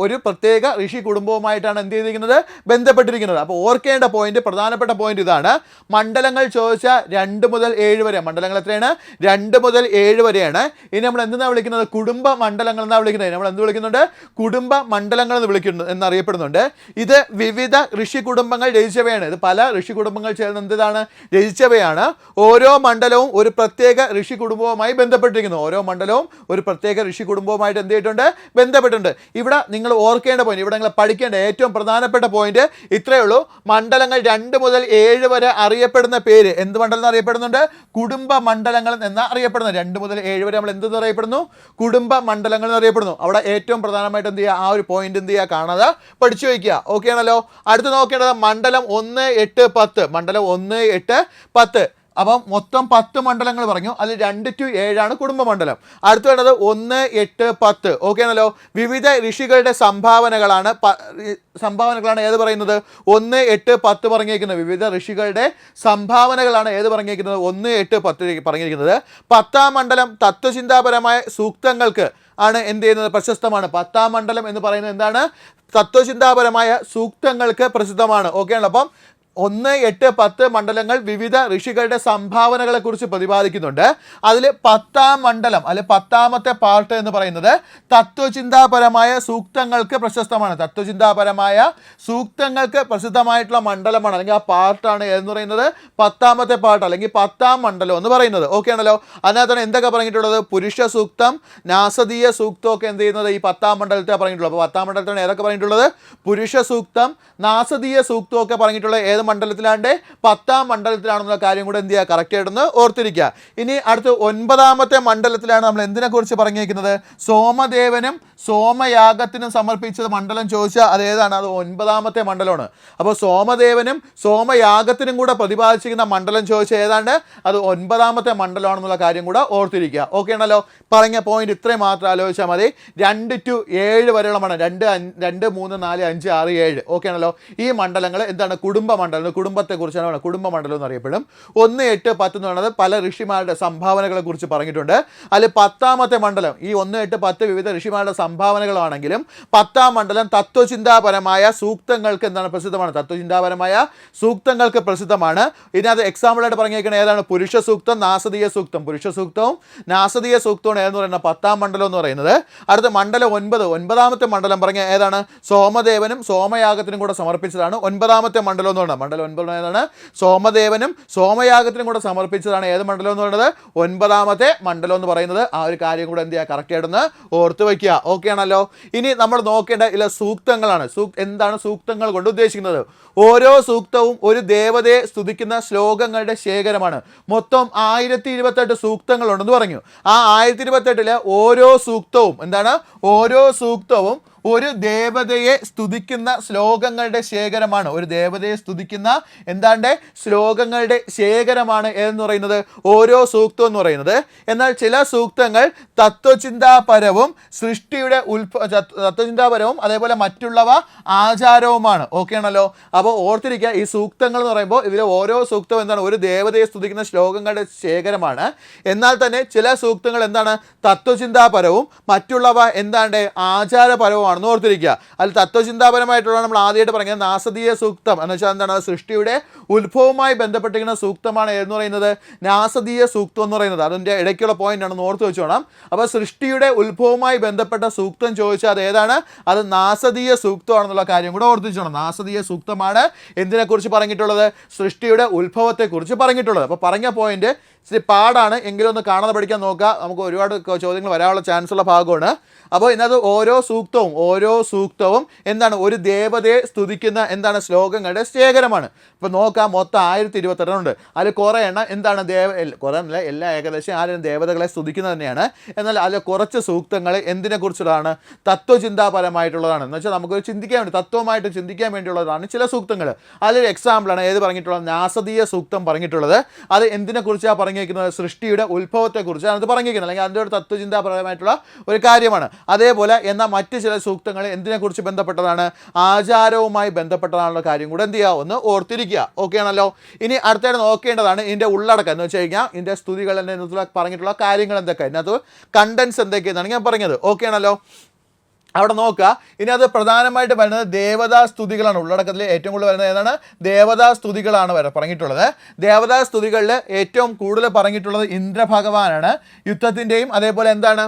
ഒരു പ്രത്യേക ഋഷി കുടുംബവുമായിട്ടാണ് എന്ത് ചെയ്തിരിക്കുന്നത്? ബന്ധപ്പെട്ടിരിക്കുന്നത്. ബന്ധപ്പെട്ടിരിക്കുന്നത്. അപ്പോൾ ഓർക്കേണ്ട പോയിന്റ്, പ്രധാനപ്പെട്ട പോയിന്റ് ഇതാണ്. മണ്ഡലങ്ങൾ ചോദിച്ചാൽ 2 മുതൽ 7 വരെ. മണ്ഡലങ്ങൾ എത്രയാണ്? 2 മുതൽ 7 വരെയാണ്. ഇനി നമ്മൾ എന്തെന്നാണ് വിളിക്കുന്നത്? കുടുംബ മണ്ഡലങ്ങൾ എന്നാണ് വിളിക്കുന്നത്. നമ്മൾ എന്ത് വിളിക്കുന്നുണ്ട്? കുടുംബ മണ്ഡലങ്ങൾ എന്ന് വിളിക്കുന്നു എന്നറിയപ്പെടുന്നുണ്ട്. ഇത് വിവിധ ഋഷി കുടുംബങ്ങൾ രചിച്ചവയാണ്. ഇത് പല ഋഷി കുടുംബങ്ങൾ ചേർന്ന് എന്താണ് രചിച്ചവയാണ്. ഓരോ മണ്ഡലവും ഒരു പ്രത്യേക ഋഷി കുടുംബവുമായി ബന്ധപ്പെട്ടിരിക്കുന്നു. ഓരോ മണ്ഡലവും ഒരു പ്രത്യേക ഋഷി കുടുംബവുമായിട്ട് എന്ത് ചെയ്തിട്ടുണ്ട്? ബന്ധപ്പെട്ടിട്ടുണ്ട്. ഇവിടെ നിങ്ങൾ ഓർക്കേണ്ട പോയിന്റ്, ഇവിടെ നിങ്ങൾ പഠിക്കേണ്ട ഏറ്റവും പ്രധാനപ്പെട്ട പോയിന്റ് ഇത്രയേ ഉള്ളൂ. മണ്ഡലങ്ങൾ 2 മുതൽ 7 വരെ അറിയപ്പെടുന്ന പേര് എന്ത് മണ്ഡലം എന്ന് അറിയപ്പെടുന്നുണ്ട്? കുടുംബ മണ്ഡലങ്ങൾ എന്ന് അറിയപ്പെടുന്നു. 2 മുതൽ 7 വരെ നമ്മൾ എന്തെന്ന് അറിയപ്പെടുന്നു? കുടുംബ മണ്ഡലങ്ങൾ എന്ന് അറിയപ്പെടുന്നു. അവിടെ ഏറ്റവും പ്രധാനമായിട്ട് എന്ത് ചെയ്യുക? ആ ഒരു പോയിന്റ് എന്ത് ചെയ്യുക? കാണാതെ പഠിച്ചു വയ്ക്കുക. ഓക്കെ ആണല്ലോ. അടുത്ത് നോക്കേണ്ടത് മണ്ഡലം 1, 8, 10. മണ്ഡലം 1, 8, 10. അപ്പം മൊത്തം 10 മണ്ഡലങ്ങൾ പറഞ്ഞു. അതിൽ 2 to 7 കുടുംബ മണ്ഡലം. അടുത്ത് വേണ്ടത് 1, 8, 10. ഓക്കെ ആണല്ലോ. വിവിധ ഋഷികളുടെ സംഭാവനകളാണ് ഏത് പറയുന്നത്? 1, 8, 10 പറഞ്ഞിരിക്കുന്നത്. വിവിധ ഋഷികളുടെ സംഭാവനകളാണ് ഏത് പറഞ്ഞിരിക്കുന്നത്? 1, 8, 10 പറഞ്ഞിരിക്കുന്നത്. 10ാം മണ്ഡലം തത്വചിന്താപരമായ സൂക്തങ്ങൾക്ക് ആണ് എന്ത് ചെയ്യുന്നത്? പ്രശസ്തമാണ്. 10ാം മണ്ഡലം എന്ന് പറയുന്നത് എന്താണ്? തത്വചിന്താപരമായ സൂക്തങ്ങൾക്ക് പ്രസിദ്ധമാണ്. ഓക്കെ ആണല്ലോ. അപ്പം 1, 8, 10 മണ്ഡലങ്ങൾ വിവിധ ഋഷികളുടെ സംഭാവനകളെ കുറിച്ച് പ്രതിപാദിക്കുന്നുണ്ട്. അതിൽ 10ാം മണ്ഡലം അല്ലെ 10ാമത്തെ പാർട്ട് എന്ന് പറയുന്നത് തത്വചിന്താപരമായ സൂക്തങ്ങൾക്ക് പ്രശസ്തമാണ്. തത്വചിന്താപരമായ സൂക്തങ്ങൾക്ക് പ്രസിദ്ധമായിട്ടുള്ള മണ്ഡലമാണ്, അല്ലെങ്കിൽ ആ പാർട്ടാണ് എന്ന് പറയുന്നത് 10ാമത്തെ പാർട്ട് അല്ലെങ്കിൽ 10ാം മണ്ഡലം എന്ന് പറയുന്നത്. ഓക്കെ ആണല്ലോ. അതിനകത്താണ് എന്തൊക്കെ പറഞ്ഞിട്ടുള്ളത്? പുരുഷ സൂക്തം, നാസദീയ സൂക്തം ഒക്കെ എന്ത് ചെയ്യുന്നത്? ഈ 10ാം മണ്ഡലത്തെ പറഞ്ഞിട്ടുള്ളത്. അപ്പോൾ 10ാം മണ്ഡലത്താണ് ഏതൊക്കെ പറഞ്ഞിട്ടുള്ളത്? പുരുഷ സൂക്തം, നാസദീയ സൂക്തം ഒക്കെ പറഞ്ഞിട്ടുള്ളത് ഏത് മണ്ഡലത്തിലാണ്ട്? 10ാം മണ്ഡലത്തിലാണെന്നുള്ള കാര്യം കൂടെ എന്ത് ചെയ്യുക? കറക്റ്റ് ആയിട്ടൊന്ന് ഓർത്തിരിക്കുക. ഇനി അടുത്ത് 9ാമത്തെ മണ്ഡലത്തിലാണ് നമ്മൾ എന്തിനെ കുറിച്ച് പറഞ്ഞിരിക്കുന്നത്? സോമദേവനും സോമയാഗത്തിനും സമർപ്പിച്ചത് മണ്ഡലം ചോദിച്ചാൽ അത് ഏതാണ്? അത് 9ാമത്തെ മണ്ഡലമാണ്. അപ്പോൾ സോമദേവനും സോമയാഗത്തിനും കൂടെ പ്രതിപാദിച്ചിരിക്കുന്ന മണ്ഡലം ചോദിച്ചാൽ ഏതാണ്ട്? അത് 9ാമത്തെ മണ്ഡലമാണെന്നുള്ള കാര്യം കൂടെ ഓർത്തിരിക്കുക. ഓക്കെ ആണല്ലോ. പറഞ്ഞ പോയിന്റ് ഇത്രയും മാത്രം ആലോചിച്ചാൽ മതി. 2 to 7 വരെയുള്ള മണ്ഡലം 2, 3, 4, 5, 6, 7. ഓക്കെ ആണല്ലോ. ഈ മണ്ഡലങ്ങൾ എന്താണ്? കുടുംബ മണ്ഡലം. കുടുംബത്തെക്കുറിച്ചാണ് കുടുംബ മണ്ഡലം എന്ന് അറിയപ്പെടും. 1, 8, 10 എന്ന് പറയുന്നത് പല ഋഷിമാരുടെ സംഭാവനകളെ കുറിച്ച് പറഞ്ഞിട്ടുണ്ട്. അതിൽ 10ാമത്തെ മണ്ഡലം ഈ 1, 8, 10 വിവിധ ഋഷിമാരുടെ സംഭാവനകളാണെങ്കിലും 10ാം മണ്ഡലം തത്വചിന്താപരമായ സൂക്തങ്ങൾക്ക് എന്താണ്? പ്രസിദ്ധമാണ്. തത്വചിന്താപരമായ സൂക്തങ്ങൾക്ക് പ്രസിദ്ധമാണ്. ഇതിനകത്ത് എക്സാമ്പിളായിട്ട് പറഞ്ഞേക്കുന്നത് ഏതാണ്? പുരുഷ സൂക്തം, നാസദീയ സൂക്തം. പുരുഷ സൂക്തവും നാസദീയ സൂക്തവും ഏതെന്ന് പറയുന്നത് 10ാം മണ്ഡലം എന്ന് പറയുന്നത്. അടുത്ത മണ്ഡലം 9, 9ാമത്തെ മണ്ഡലം പറഞ്ഞ ഏതാണ്? സോമദേവനും സോമയാഗത്തിനും കൂടെ സമർപ്പിച്ചതാണ് 9ാമത്തെ മണ്ഡലം എന്ന് പറയുന്നത്. മണ്ഡലം 9 ഏതാണ്? സോമദേവനും സോമയാഗത്തിനും കൂടെ സമർപ്പിച്ചതാണ് ഏത് മണ്ഡലം എന്ന് പറയുന്നത്? 9ാമത്തെ മണ്ഡലം എന്ന് പറയുന്നത്. ആ ഒരു കാര്യം കൂടെ എന്ത് ചെയ്യുക? കറക്റ്റ് ആയിട്ടൊന്ന് ഓർത്ത് വയ്ക്കുക. ഓക്കെ ആണല്ലോ. ഇനി നമ്മൾ നോക്കേണ്ട ചില സൂക്തങ്ങളാണ്. എന്താണ് സൂക്തങ്ങൾ കൊണ്ട് ഉദ്ദേശിക്കുന്നത്? ഓരോ സൂക്തവും ഒരു ദേവതയെ സ്തുതിക്കുന്ന ശ്ലോകങ്ങളുടെ ശേഖരമാണ്. മൊത്തം 1028 സൂക്തങ്ങളുണ്ടെന്ന് പറഞ്ഞു. ആ 1028 ഓരോ സൂക്തവും എന്താണ്? ഓരോ സൂക്തവും ഒരു ദേവതയെ സ്തുതിക്കുന്ന ശ്ലോകങ്ങളുടെ ശേഖരമാണ്. ഒരു ദേവതയെ സ്തുതിക്കുന്ന എന്താണ്ട് ശ്ലോകങ്ങളുടെ ശേഖരമാണ് എന്ന് പറയുന്നത് ഓരോ സൂക്തം എന്ന് പറയുന്നത്. എന്നാൽ ചില സൂക്തങ്ങൾ തത്വചിന്താപരവും സൃഷ്ടിയുടെ തത്വചിന്താപരവും അതേപോലെ മറ്റുള്ളവ ആചാരവുമാണ്. ഓക്കെ ആണല്ലോ. അപ്പോൾ ഓർത്തിരിക്കുക, ഈ സൂക്തങ്ങൾ എന്ന് പറയുമ്പോൾ ഇതിലെ ഓരോ സൂക്തവും എന്താണ്? ഒരു ദേവതയെ സ്തുതിക്കുന്ന ശ്ലോകങ്ങളുടെ ശേഖരമാണ്. എന്നാൽ തന്നെ ചില സൂക്തങ്ങൾ എന്താണ്? തത്വചിന്താപരവും മറ്റുള്ളവ എന്താണ്ട് ആചാരപരവുമാണ്. ഓർത്തിരിക്കുക. അതിൽ തത്വചിന്താപരമായിട്ടുള്ള നമ്മൾ ആദ്യമായിട്ട് പറഞ്ഞത് നാസദീയ സൂക്തം എന്ന് വെച്ചാൽ എന്താണ്? സൃഷ്ടിയുടെ ഉത്ഭവവുമായി ബന്ധപ്പെട്ടിരിക്കുന്ന സൂക്തമാണ് എന്ന് പറയുന്നത് നാസദീയ സൂക്തം എന്ന് പറയുന്നത്. അതിൻ്റെ ഇടയ്ക്കുള്ള പോയിന്റ് ആണെന്ന് ഓർത്ത് വെച്ചോണം. അപ്പോൾ സൃഷ്ടിയുടെ ഉത്ഭവവുമായി ബന്ധപ്പെട്ട സൂക്തം ചോദിച്ചാൽ അത് ഏതാണ്? അത് നാസദീയ സൂക്തമാണെന്നുള്ള കാര്യം കൂടെ ഓർത്തിച്ചോണം. നാസദീയ സൂക്തമാണ് എന്തിനെക്കുറിച്ച് പറഞ്ഞിട്ടുള്ളത്? സൃഷ്ടിയുടെ ഉത്ഭവത്തെക്കുറിച്ച് പറഞ്ഞിട്ടുള്ളത്. അപ്പോൾ പറഞ്ഞ പോയിന്റ് ഇച്ചിരി പാടാണ്, എങ്കിലും ഒന്ന് കാണാതെ പഠിക്കാൻ നോക്കുക. നമുക്ക് ഒരുപാട് ചോദ്യങ്ങൾ വരാനുള്ള ചാൻസ് ഉള്ള ഭാഗമാണ്. അപ്പോൾ ഇതിനകത്ത് ഓരോ സൂക്തവും എന്താണ്? ഒരു ദേവതയെ സ്തുതിക്കുന്ന എന്താണ്? ശ്ലോകങ്ങളുടെ ശേഖരമാണ്. ഇപ്പോൾ നോക്കാം, മൊത്തം 1028 ഉണ്ട്. അതിൽ കുറേ എണ്ണം എന്താണ്? കുറേ അല്ല, എല്ലാം ഏകദേശം ആരും ദേവതകളെ സ്തുതിക്കുന്നത് തന്നെയാണ്. എന്നാൽ അതിൽ കുറച്ച് സൂക്തങ്ങൾ എന്തിനെക്കുറിച്ചുള്ളതാണ്? തത്വചിന്താപരമായിട്ടുള്ളതാണ്. എന്ന് വെച്ചാൽ നമുക്ക് ചിന്തിക്കാൻ വേണ്ടി, തത്വമായിട്ട് ചിന്തിക്കാൻ വേണ്ടിയുള്ളതാണ് ചില സൂക്തങ്ങൾ. അതിലൊരു എക്സാമ്പിളാണ് ഏത് പറഞ്ഞിട്ടുള്ളത്? നാസദീയ സൂക്തം പറഞ്ഞിട്ടുള്ളത്. അത് എന്തിനെക്കുറിച്ചാണ് പറഞ്ഞിരിക്കുന്നത്? സൃഷ്ടിയുടെ ഉത്ഭവത്തെക്കുറിച്ചാണ് അത് പറഞ്ഞിരിക്കുന്നത്, അല്ലെങ്കിൽ അതിൻ്റെ ഒരു തത്വചിന്താപരമായിട്ടുള്ള ഒരു കാര്യമാണ്. അതേപോലെ എന്നാൽ മറ്റ് ചില സൂക്തങ്ങൾ എന്തിനെക്കുറിച്ച് ബന്ധപ്പെട്ടതാണ്? ആചാരവുമായി ബന്ധപ്പെട്ടതാണുള്ള കാര്യം കൂടെ എന്ത് ചെയ്യുക? ഒന്ന് ഓർത്തിരിക്കുക. ഓക്കെ ആണല്ലോ. ഇനി അടുത്തായിട്ട് നോക്കേണ്ടതാണ് ഇതിൻ്റെ ഉള്ളടക്കം എന്ന് വെച്ച് കഴിഞ്ഞാൽ ഇതിൻ്റെ സ്തുതികൾ പറഞ്ഞിട്ടുള്ള കാര്യങ്ങൾ എന്തൊക്കെ, ഇതിനകത്ത് കണ്ടൻസ് എന്തൊക്കെയെന്നാണ് ഞാൻ പറഞ്ഞത്. ഓക്കെ ആണല്ലോ. അവിടെ നോക്കുക. ഇനി അത് പ്രധാനമായിട്ട് വരുന്നത് ദേവതാ സ്തുതികളാണ്. ഉള്ളടക്കത്തിൽ ഏറ്റവും കൂടുതൽ വരുന്നത് ഏതാണ്? ദേവതാ സ്തുതികളാണ് പറഞ്ഞിട്ടുള്ളത്. ദേവതാ സ്തുതികളിൽ ഏറ്റവും കൂടുതൽ പറഞ്ഞിട്ടുള്ളത് ഇന്ദ്രഭഗവാനാണ്. യുദ്ധത്തിൻ്റെയും അതേപോലെ എന്താണ്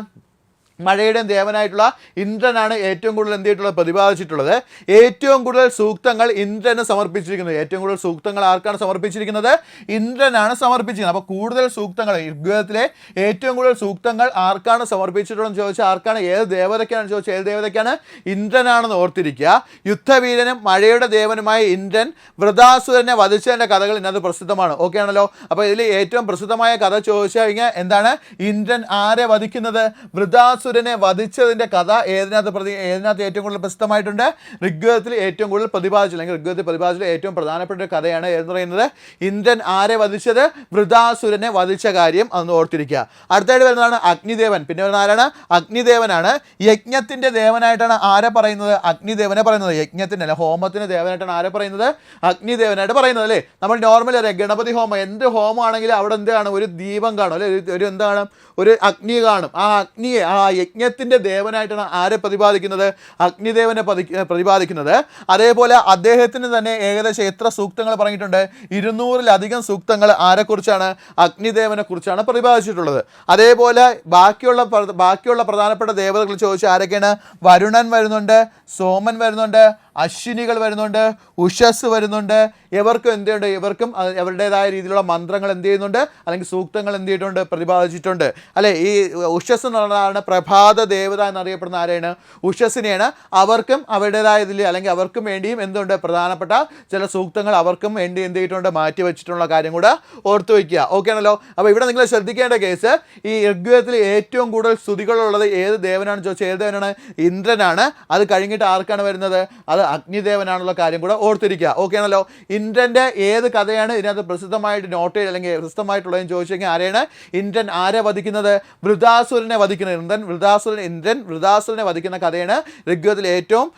മഴയുടെയും ദേവനായിട്ടുള്ള ഇന്ദ്രനാണ് ഏറ്റവും കൂടുതൽ എന്ത് ചെയ്തിട്ടുള്ളത്? പ്രതിപാദിച്ചിട്ടുള്ളത്. ഏറ്റവും കൂടുതൽ സൂക്തങ്ങൾ ഇന്ദ്രന് സമർപ്പിച്ചിരിക്കുന്നത്. ഏറ്റവും കൂടുതൽ സൂക്തങ്ങൾ ആർക്കാണ് സമർപ്പിച്ചിരിക്കുന്നത്? ഇന്ദ്രനാണ് സമർപ്പിച്ചിരിക്കുന്നത്. അപ്പോൾ കൂടുതൽ സൂക്തങ്ങൾ ഋഗ്വേദത്തിലെ ഏറ്റവും കൂടുതൽ സൂക്തങ്ങൾ ആർക്കാണ് സമർപ്പിച്ചിട്ടുള്ളതെന്ന് ചോദിച്ചാൽ ആർക്കാണ്? ഏത് ദേവതയ്ക്കാണെന്ന് ചോദിച്ചാൽ ഏത് ദേവതയ്ക്കാണ്? ഇന്ദ്രനാണെന്ന് ഓർത്തിരിക്കുക. യുദ്ധവീരനും മഴയുടെ ദേവനുമായ ഇന്ദ്രൻ വൃതാസുരനെ വധിച്ചതിൻ്റെ കഥകൾ ഇതിനകത്ത് പ്രസിദ്ധമാണ്. ഓക്കെ ആണല്ലോ. അപ്പോൾ ഇതിൽ ഏറ്റവും പ്രസിദ്ധമായ കഥ ചോദിച്ചു കഴിഞ്ഞാൽ എന്താണ്? ഇന്ദ്രൻ ആരെ വധിക്കുന്നത്? വൃതാസുരനെ വധിച്ചതിൻ്റെ കഥ ഏതിനകത്ത് ഏറ്റവും കൂടുതൽ പ്രസിദ്ധമായിട്ടുണ്ട്? ഋഗ്വേദത്തിൽ ഏറ്റവും കൂടുതൽ പ്രതിപാദിച്ചു, അല്ലെങ്കിൽ ഋഗ്വേദത്തിൽ പ്രതിപാദിച്ച ഏറ്റവും പ്രധാനപ്പെട്ട ഒരു കഥയാണ് എന്ന് പറയുന്നത് ഇന്ദ്രൻ ആരെ വധിച്ചത്? വൃതാസുരനെ വധിച്ച കാര്യം അതൊന്ന് ഓർത്തിരിക്കുക. അടുത്തായിട്ട് വരുന്നതാണ് അഗ്നിദേവൻ. പിന്നെ വരുന്ന ആരാണ്? അഗ്നിദേവനാണ്. യജ്ഞത്തിൻ്റെ ദേവനായിട്ടാണ് ആരെ പറയുന്നത്? അഗ്നിദേവനെ പറയുന്നത്. യജ്ഞത്തിൻ്റെ അല്ല, ഹോമത്തിൻ്റെ ദേവനായിട്ടാണ് ആരെ പറയുന്നത്? അഗ്നിദേവനായിട്ട് പറയുന്നത് അല്ലേ. നമ്മൾ നോർമലി അറിയാം, ഗണപതി ഹോമം എന്ത് ഹോമമാണെങ്കിലും അവിടെ എന്താണ്? ഒരു ദീപം കാണും അല്ലെ, ഒരു എന്താണ്? ഒരു അഗ്നി കാണും. ആ അഗ്നിയെ, ആ യജ്ഞത്തിൻ്റെ ദേവനായിട്ടാണ് ആരെ പ്രതിപാദിക്കുന്നത്? അഗ്നിദേവനെ പ്രതിപാദിക്കുന്നത്. അതേപോലെ അദ്ദേഹത്തിന് തന്നെ ഏകദേശം എത്ര സൂക്തങ്ങൾ പറഞ്ഞിട്ടുണ്ട്? 200-ലധികം സൂക്തങ്ങൾ ആരെക്കുറിച്ചാണ്? അഗ്നിദേവനെ കുറിച്ചാണ് പ്രതിപാദിച്ചിട്ടുള്ളത്. അതേപോലെ ബാക്കിയുള്ള പ്രധാനപ്പെട്ട ദേവതകൾ ചോദിച്ചാൽ ആരൊക്കെയാണ്? വരുണൻ വരുന്നുണ്ട്, സോമൻ വരുന്നുണ്ട്, അശ്വിനികൾ വരുന്നുണ്ട്, ഉഷസ് വരുന്നുണ്ട്. ഇവർക്കും എന്തുണ്ട്? ഇവർക്കും അവരുടേതായ രീതിയിലുള്ള മന്ത്രങ്ങൾ എന്ത് ചെയ്യുന്നുണ്ട്? അല്ലെങ്കിൽ സൂക്തങ്ങൾ എന്ത് ചെയ്തിട്ടുണ്ട്? പ്രതിപാദിച്ചിട്ടുണ്ട് അല്ലേ. ഈ ഉഷസ് എന്ന് പറഞ്ഞാൽ പ്രഭാത ദേവത എന്നറിയപ്പെടുന്ന ആരെയാണ്? ഉഷസിനെയാണ്. അവർക്കും അവരുടേതായ ഇതിൽ, അല്ലെങ്കിൽ അവർക്കും വേണ്ടിയും എന്തുണ്ട്? പ്രധാനപ്പെട്ട ചില സൂക്തങ്ങൾ അവർക്കും വേണ്ടി എന്ത് ചെയ്തിട്ടുണ്ട്? മാറ്റി വെച്ചിട്ടുള്ള കാര്യം കൂടെ ഓർത്തു വയ്ക്കുക. ഓക്കെ ആണല്ലോ. അപ്പോൾ ഇവിടെ നിങ്ങൾ ശ്രദ്ധിക്കേണ്ട കേസ്, ഈ ഋഗ്വേദത്തിൽ ഏറ്റവും കൂടുതൽ സ്തുതികളുള്ളത് ഏത് ദേവനാണെന്ന് ചോദിച്ചാൽ ഏത് ദേവനാണ്? ഇന്ദ്രനാണ്. അത് കഴിഞ്ഞിട്ട് ആർക്കാണ് വരുന്നത്? അത് അഗ്നിദേവനാണുള്ള കാര്യം കൂടെ ഓർത്തിരിക്കുക. ഓക്കെ ആണല്ലോ. ഇന്ദ്രൻ്റെ ഏത് കഥയാണ് ഇതിനകത്ത് പ്രസിദ്ധമായിട്ട് നോട്ട് ചെയ്ത് അല്ലെങ്കിൽ പ്രസിദ്ധമായിട്ടുള്ളതെന്ന് ചോദിച്ചു കഴിഞ്ഞാൽ ആരെയാണ്? ഇന്ദ്രൻ ആരെ വധിക്കുന്നത്? വൃതാസുരനെ വധിക്കുന്നത്. ഇന്ദ്രൻ വൃതാസുരനെ വധിക്കുന്ന കഥയാണ് ഋഗ്വേദത്തിൽ ഏറ്റവും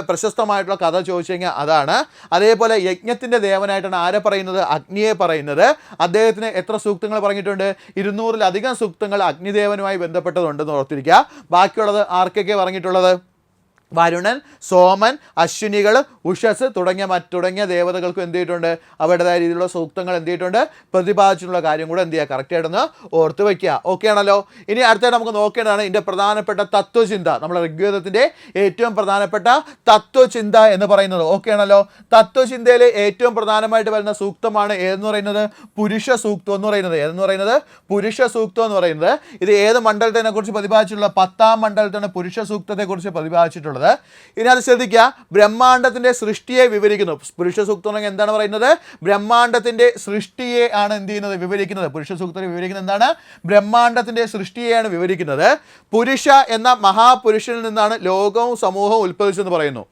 പ്രശസ്തമായിട്ടുള്ള കഥ ചോദിച്ചു കഴിഞ്ഞാൽ അതാണ്. അതേപോലെ യജ്ഞത്തിൻ്റെ ദേവനായിട്ടാണ് ആരെ പറയുന്നത്? അഗ്നിയെ പറയുന്നത്. അദ്ദേഹത്തിന് എത്ര സൂക്തങ്ങൾ പറഞ്ഞിട്ടുണ്ട്? 200-ലധികം സൂക്തങ്ങൾ അഗ്നിദേവനുമായി ബന്ധപ്പെട്ടതുണ്ടെന്ന് ഓർത്തിരിക്കുക. ബാക്കിയുള്ളത് ആർക്കൊക്കെ പറഞ്ഞിട്ടുള്ളത്? വരുണൻ, സോമൻ, അശ്വിനികൾ, ഉഷസ് തുടങ്ങിയ ദേവതകൾക്കും എന്ത് ചെയ്തിട്ടുണ്ട്? അവരുടേതായ രീതിയിലുള്ള സൂക്തങ്ങൾ എന്ത് ചെയ്തിട്ടുണ്ട്? പ്രതിപാദിച്ചിട്ടുള്ള കാര്യം കൂടെ എന്ത് ചെയ്യുക? കറക്റ്റായിട്ടൊന്ന് ഓർത്ത് വയ്ക്കുക. ഓക്കെ ആണല്ലോ. ഇനി അടുത്തായിട്ട് നമുക്ക് നോക്കേണ്ടതാണ് ഇതിൻ്റെ പ്രധാനപ്പെട്ട തത്വചിന്ത. നമ്മുടെ ഋഗ്വേദത്തിൻ്റെ ഏറ്റവും പ്രധാനപ്പെട്ട തത്വചിന്ത എന്ന് പറയുന്നത്. ഓക്കെ ആണല്ലോ. തത്വചിന്തയിൽ ഏറ്റവും പ്രധാനമായിട്ട് വരുന്ന സൂക്തമാണ് ഏതെന്ന് പറയുന്നത്? പുരുഷ സൂക്തം എന്ന് പറയുന്നത്. ഏതെന്ന് പറയുന്നത്? പുരുഷ സൂക്തം എന്ന് പറയുന്നത്. ഇത് ഏത് മണ്ഡലത്തിനെ കുറിച്ച് പ്രതിപാദിച്ചിട്ടുള്ള? 10ാം മണ്ഡലത്താണ് പുരുഷ സൂക്തത്തെക്കുറിച്ച് പ്രതിപാദിച്ചിട്ടുള്ളത്. ഇനി അത് ശ്രദ്ധിക്കുക. ബ്രഹ്മാണ്ടത്തിന്റെ സൃഷ്ടിയെ വിവരിക്കുന്നു. പുരുഷ സൂക്തം എന്താണ് പറയുന്നത്? ബ്രഹ്മാണ്ടത്തിന്റെ സൃഷ്ടിയെ ആണ് എന്ത് ചെയ്യുന്നത്? വിവരിക്കുന്നത്. പുരുഷ സൂക്തം വിവരിക്കുന്നത് എന്താണ്? ബ്രഹ്മാണ്ടത്തിന്റെ സൃഷ്ടിയെയാണ് വിവരിക്കുന്നത്. പുരുഷ എന്ന മഹാപുരുഷനിൽ നിന്നാണ് ലോകവും സമൂഹവും ഉത്ഭവിച്ചെന്ന് പറയുന്നു.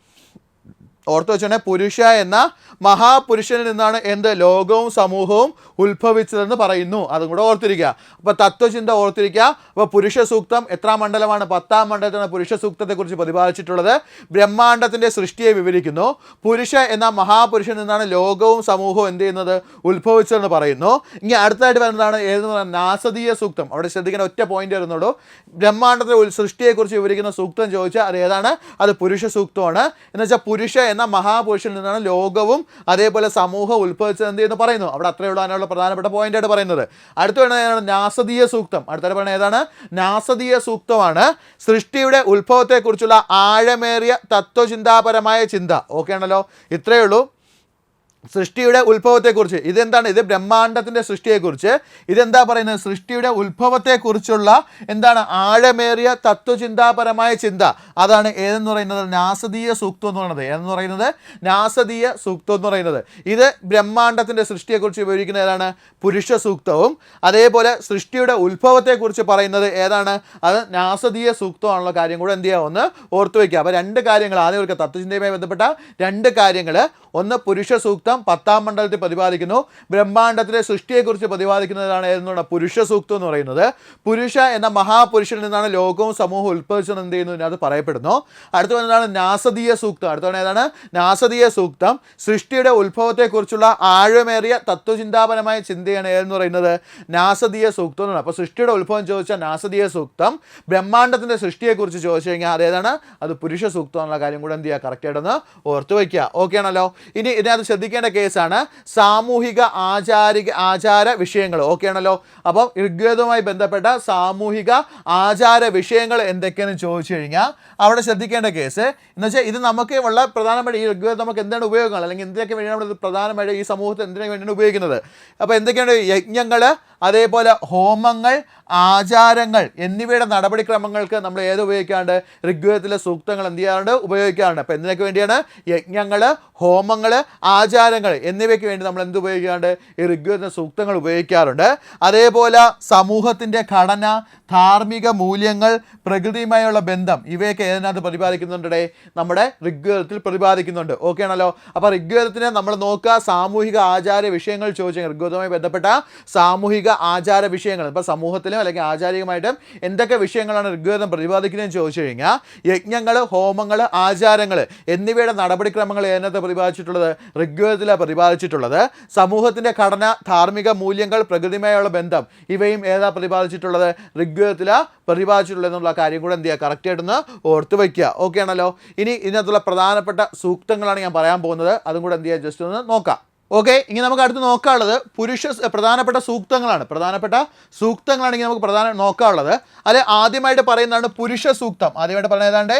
ഓർത്ത് വെച്ചാൽ പുരുഷ എന്ന മഹാപുരുഷനിൽ നിന്നാണ് എന്ത്? ലോകവും സമൂഹവും ഉത്ഭവിച്ചതെന്ന് പറയുന്നു. അതും കൂടെ ഓർത്തിരിക്കുക. അപ്പോൾ തത്വചിന്ത ഓർത്തിരിക്കുക. അപ്പോൾ പുരുഷ സൂക്തം എത്രാം മണ്ഡലമാണ്? 10ാം മണ്ഡലത്തിലാണ് പുരുഷ സൂക്തത്തെക്കുറിച്ച് പ്രതിപാദിച്ചിട്ടുള്ളത്. ബ്രഹ്മാണ്ടത്തിൻ്റെ സൃഷ്ടിയെ വിവരിക്കുന്നു. പുരുഷ എന്ന മഹാപുരുഷനിൽ നിന്നാണ് ലോകവും സമൂഹവും എന്ത് ചെയ്യുന്നത്? ഉത്ഭവിച്ചതെന്ന് പറയുന്നു. ഇനി അടുത്തായിട്ട് വരുന്നതാണ് ഏതെന്ന് പറഞ്ഞാൽ നാസദീയ സൂക്തം. അവിടെ ശ്രദ്ധിക്കേണ്ട ഒറ്റ പോയിന്റ് വരുന്നുള്ളൂ. ബ്രഹ്മാണ്ടത്തിൻ്റെ സൃഷ്ടിയെക്കുറിച്ച് വിവരിക്കുന്ന സൂക്തം ചോദിച്ചാൽ അത് ഏതാണ്? അത് പുരുഷ സൂക്തമാണ്. എന്ന് വെച്ചാൽ പുരുഷ എന്ന മഹാപുരുഷനിൽ നിന്നാണ് ലോകവും അതേപോലെ സമൂഹം ഉത്ഭവിച്ചത് എന്ത് ചെയ്യുന്നു പറയുന്നു. അവിടെ അത്രയുള്ള അതിനുള്ള പ്രധാനപ്പെട്ട പോയിന്റായിട്ട് പറയുന്നത്. അടുത്ത പറയുന്നത് നാസദീയ സൂക്തം. അടുത്ത പറയുന്നത് ഏതാണ്? നാസദീയ സൂക്തമാണ്. സൃഷ്ടിയുടെ ഉത്ഭവത്തെക്കുറിച്ചുള്ള ആഴമേറിയ തത്വചിന്താപരമായ ചിന്ത. ഓക്കെ ആണല്ലോ. ഇത്രയേ ഉള്ളൂ. സൃഷ്ടിയുടെ ഉത്ഭവത്തെക്കുറിച്ച്. ഇതെന്താണ്? ഇത് ബ്രഹ്മാണ്ടത്തിൻ്റെ സൃഷ്ടിയെക്കുറിച്ച്. ഇതെന്താ പറയുന്നത്? സൃഷ്ടിയുടെ ഉത്ഭവത്തെക്കുറിച്ചുള്ള എന്താണ്? ആഴമേറിയ തത്വചിന്താപരമായ ചിന്ത. അതാണ് ഏതെന്ന് പറയുന്നത്? നാസദീയ സൂക്തം എന്ന് പറയുന്നത്. ഏതെന്ന് പറയുന്നത്? നാസദീയ സൂക്തം എന്ന് പറയുന്നത്. ഇത് ബ്രഹ്മാണ്ടത്തിൻ്റെ സൃഷ്ടിയെക്കുറിച്ച് വിവരിക്കുന്ന ഏതാണ്? പുരുഷ സൂക്തവും. അതേപോലെ സൃഷ്ടിയുടെ ഉത്ഭവത്തെക്കുറിച്ച് പറയുന്നത് ഏതാണ്? അത് നാസദീയ സൂക്തമാണുള്ള കാര്യം കൂടെ എന്ത് ചെയ്യുക? ഒന്ന് ഓർത്തു വയ്ക്കുക. അപ്പോൾ രണ്ട് കാര്യങ്ങൾ ആദ്യം ഓർക്കുക. തത്വചിന്തയുമായി ബന്ധപ്പെട്ട രണ്ട് കാര്യങ്ങൾ. ഒന്ന് പുരുഷ സൂക്തം 10-ാം മണ്ഡലത്തിൽ പ്രതിപാദിക്കുന്നു, ബ്രഹ്മാണ്ടത്തിലെ സൃഷ്ടിയെക്കുറിച്ച് പ്രതിപാദിക്കുന്നതാണ് എന്നുള്ള പുരുഷ സൂക്തം എന്ന് പറയുന്നത്. പുരുഷ എന്ന മഹാപുരുഷനിൽ നിന്നാണ് ലോകവും സമൂഹവും ഉത്ഭവിച്ചത് എന്ത് ചെയ്യുന്നു ഇതിനകത്ത് പറയപ്പെടുന്നു. അടുത്ത വന്നതാണ് നാസദീയ സൂക്തം. അടുത്തവണ ഏതാണ്? നാസദീയ സൂക്തം സൃഷ്ടിയുടെ ഉത്ഭവത്തെക്കുറിച്ചുള്ള ആഴമേറിയ തത്വചിന്താപരമായ ചിന്തയാണ് ഏതെന്ന് പറയുന്നത് നാസദീയ സൂക്തം എന്നാണ്. അപ്പോൾ സൃഷ്ടിയുടെ ഉത്ഭവം ചോദിച്ചാൽ നാസദീയ സൂക്തം, ബ്രഹ്മാണ്ടത്തിൻ്റെ സൃഷ്ടിയെക്കുറിച്ച് ചോദിച്ചു കഴിഞ്ഞാൽ അതേതാണ്? അത് പുരുഷ സൂക്തം എന്നുള്ള കാര്യം കൂടെ എന്ത് ചെയ്യുക, കറക്റ്റായിട്ടൊന്ന് ഓർത്ത് വയ്ക്കുക. ഓക്കെ ആണല്ലോ. ഇനി ഇതിനകത്ത് ശ്രദ്ധിക്കേണ്ട കേസാണ് സാമൂഹിക ആചാര വിഷയങ്ങൾ. ഓക്കെ ആണല്ലോ. അപ്പം ഋഗ്വേദവുമായി ബന്ധപ്പെട്ട സാമൂഹിക ആചാര വിഷയങ്ങൾ എന്തൊക്കെയാണെന്ന് ചോദിച്ചു കഴിഞ്ഞാൽ അവിടെ ശ്രദ്ധിക്കേണ്ട കേസ് എന്ന് വെച്ചാൽ ഇത് നമുക്ക് വളരെ പ്രധാനമായിട്ട് ഈ ഋഗ്വേദം നമുക്ക് എന്താണ് ഉപയോഗങ്ങൾ, അല്ലെങ്കിൽ എന്തിനൊക്കെ വേണ്ടിയാണ് നമ്മൾ പ്രധാനമായിട്ട് ഈ സമൂഹത്തിൽ എന്തിനു വേണ്ടിയാണ് ഉപയോഗിക്കുന്നത്. അപ്പോൾ എന്തൊക്കെയാണ്? യജ്ഞങ്ങൾ, അതേപോലെ ഹോമങ്ങൾ, ആചാരങ്ങൾ എന്നിവയുടെ നടപടിക്രമങ്ങൾക്ക് നമ്മൾ ഏത് ഉപയോഗിക്കാണ്ട് ഋഗ്വേദത്തിലെ സൂക്തങ്ങൾ എന്ത് ചെയ്യാറുണ്ട്? ഉപയോഗിക്കാറുണ്ട്. അപ്പോൾ എന്തിനൊക്കെ വേണ്ടിയാണ്? യജ്ഞങ്ങൾ, ഹോമങ്ങൾ, ആചാരങ്ങൾ എന്നിവയ്ക്ക് വേണ്ടി നമ്മൾ എന്ത് ഉപയോഗിക്കാറുണ്ട്? ഈ ഋഗ്വേദ സൂക്തങ്ങൾ ഉപയോഗിക്കാറുണ്ട്. അതേപോലെ സമൂഹത്തിൻ്റെ ഘടന, ധാർമ്മിക മൂല്യങ്ങൾ, പ്രകൃതിയുമായുള്ള ബന്ധം ഇവയൊക്കെ ഏതിനകത്ത് പ്രതിപാദിക്കുന്നുണ്ട്? നമ്മുടെ ഋഗ്വേദത്തിൽ പ്രതിപാദിക്കുന്നുണ്ട്. ഓക്കെ ആണല്ലോ. അപ്പോൾ ഋഗ്വേദത്തിനെ നമ്മൾ നോക്കുക, സാമൂഹിക ആചാര വിഷയങ്ങൾ ചോദിച്ചാൽ ഋഗ്വേദവുമായി ബന്ധപ്പെട്ട സാമൂഹിക ആചാര വിഷയങ്ങൾ, ഇപ്പോൾ സമൂഹത്തിലും അല്ലെങ്കിൽ ആചാരികമായിട്ടും എന്തൊക്കെ വിഷയങ്ങളാണ് ഋഗ്വേദം പ്രതിപാദിക്കുന്നതെന്ന് ചോദിച്ചു കഴിഞ്ഞാൽ യജ്ഞങ്ങൾ, ഹോമങ്ങൾ, ആചാരങ്ങൾ എന്നിവയുടെ നടപടിക്രമങ്ങൾ ഏതിനകത്ത് പ്രതിപാദിച്ചിട്ടുള്ളത്? ഋഗ്വേദത്തിലാണ് പ്രതിപാദിച്ചിട്ടുള്ളത്. സമൂഹത്തിൻ്റെ ഘടന, ധാർമ്മിക മൂല്യങ്ങൾ, പ്രകൃതിയുമായുള്ള ബന്ധം ഇവയും ഏതാ പ്രതിപാദിച്ചിട്ടുള്ളത്? ഋഗ്വേദത്തിലാണ് പ്രതിപാദിച്ചിട്ടുള്ളത് എന്നുള്ള കാര്യം കൂടെ എന്ത് ചെയ്യുക, കറക്റ്റായിട്ടൊന്ന് ഓർത്ത് വയ്ക്കുക. ഓക്കെ ആണല്ലോ. ഇനി ഇതിനകത്തുള്ള പ്രധാനപ്പെട്ട സൂക്തങ്ങളാണ് ഞാൻ പറയാൻ പോകുന്നത്, അതും കൂടെ എന്ത് ചെയ്യുക, ജസ്റ്റ് ഒന്ന് നോക്കാം. ഓക്കെ, ഇനി നമുക്ക് അടുത്ത് നോക്കാനുള്ളത് പ്രധാനപ്പെട്ട സൂക്തങ്ങളാണ് ഇനി നമുക്ക് നോക്കാനുള്ളത്. അതിൽ ആദ്യമായിട്ട് പറയുന്നതാണ് പുരുഷ സൂക്തം. ആദ്യമായിട്ട് പറയുന്നത് ഏതാണ്ട്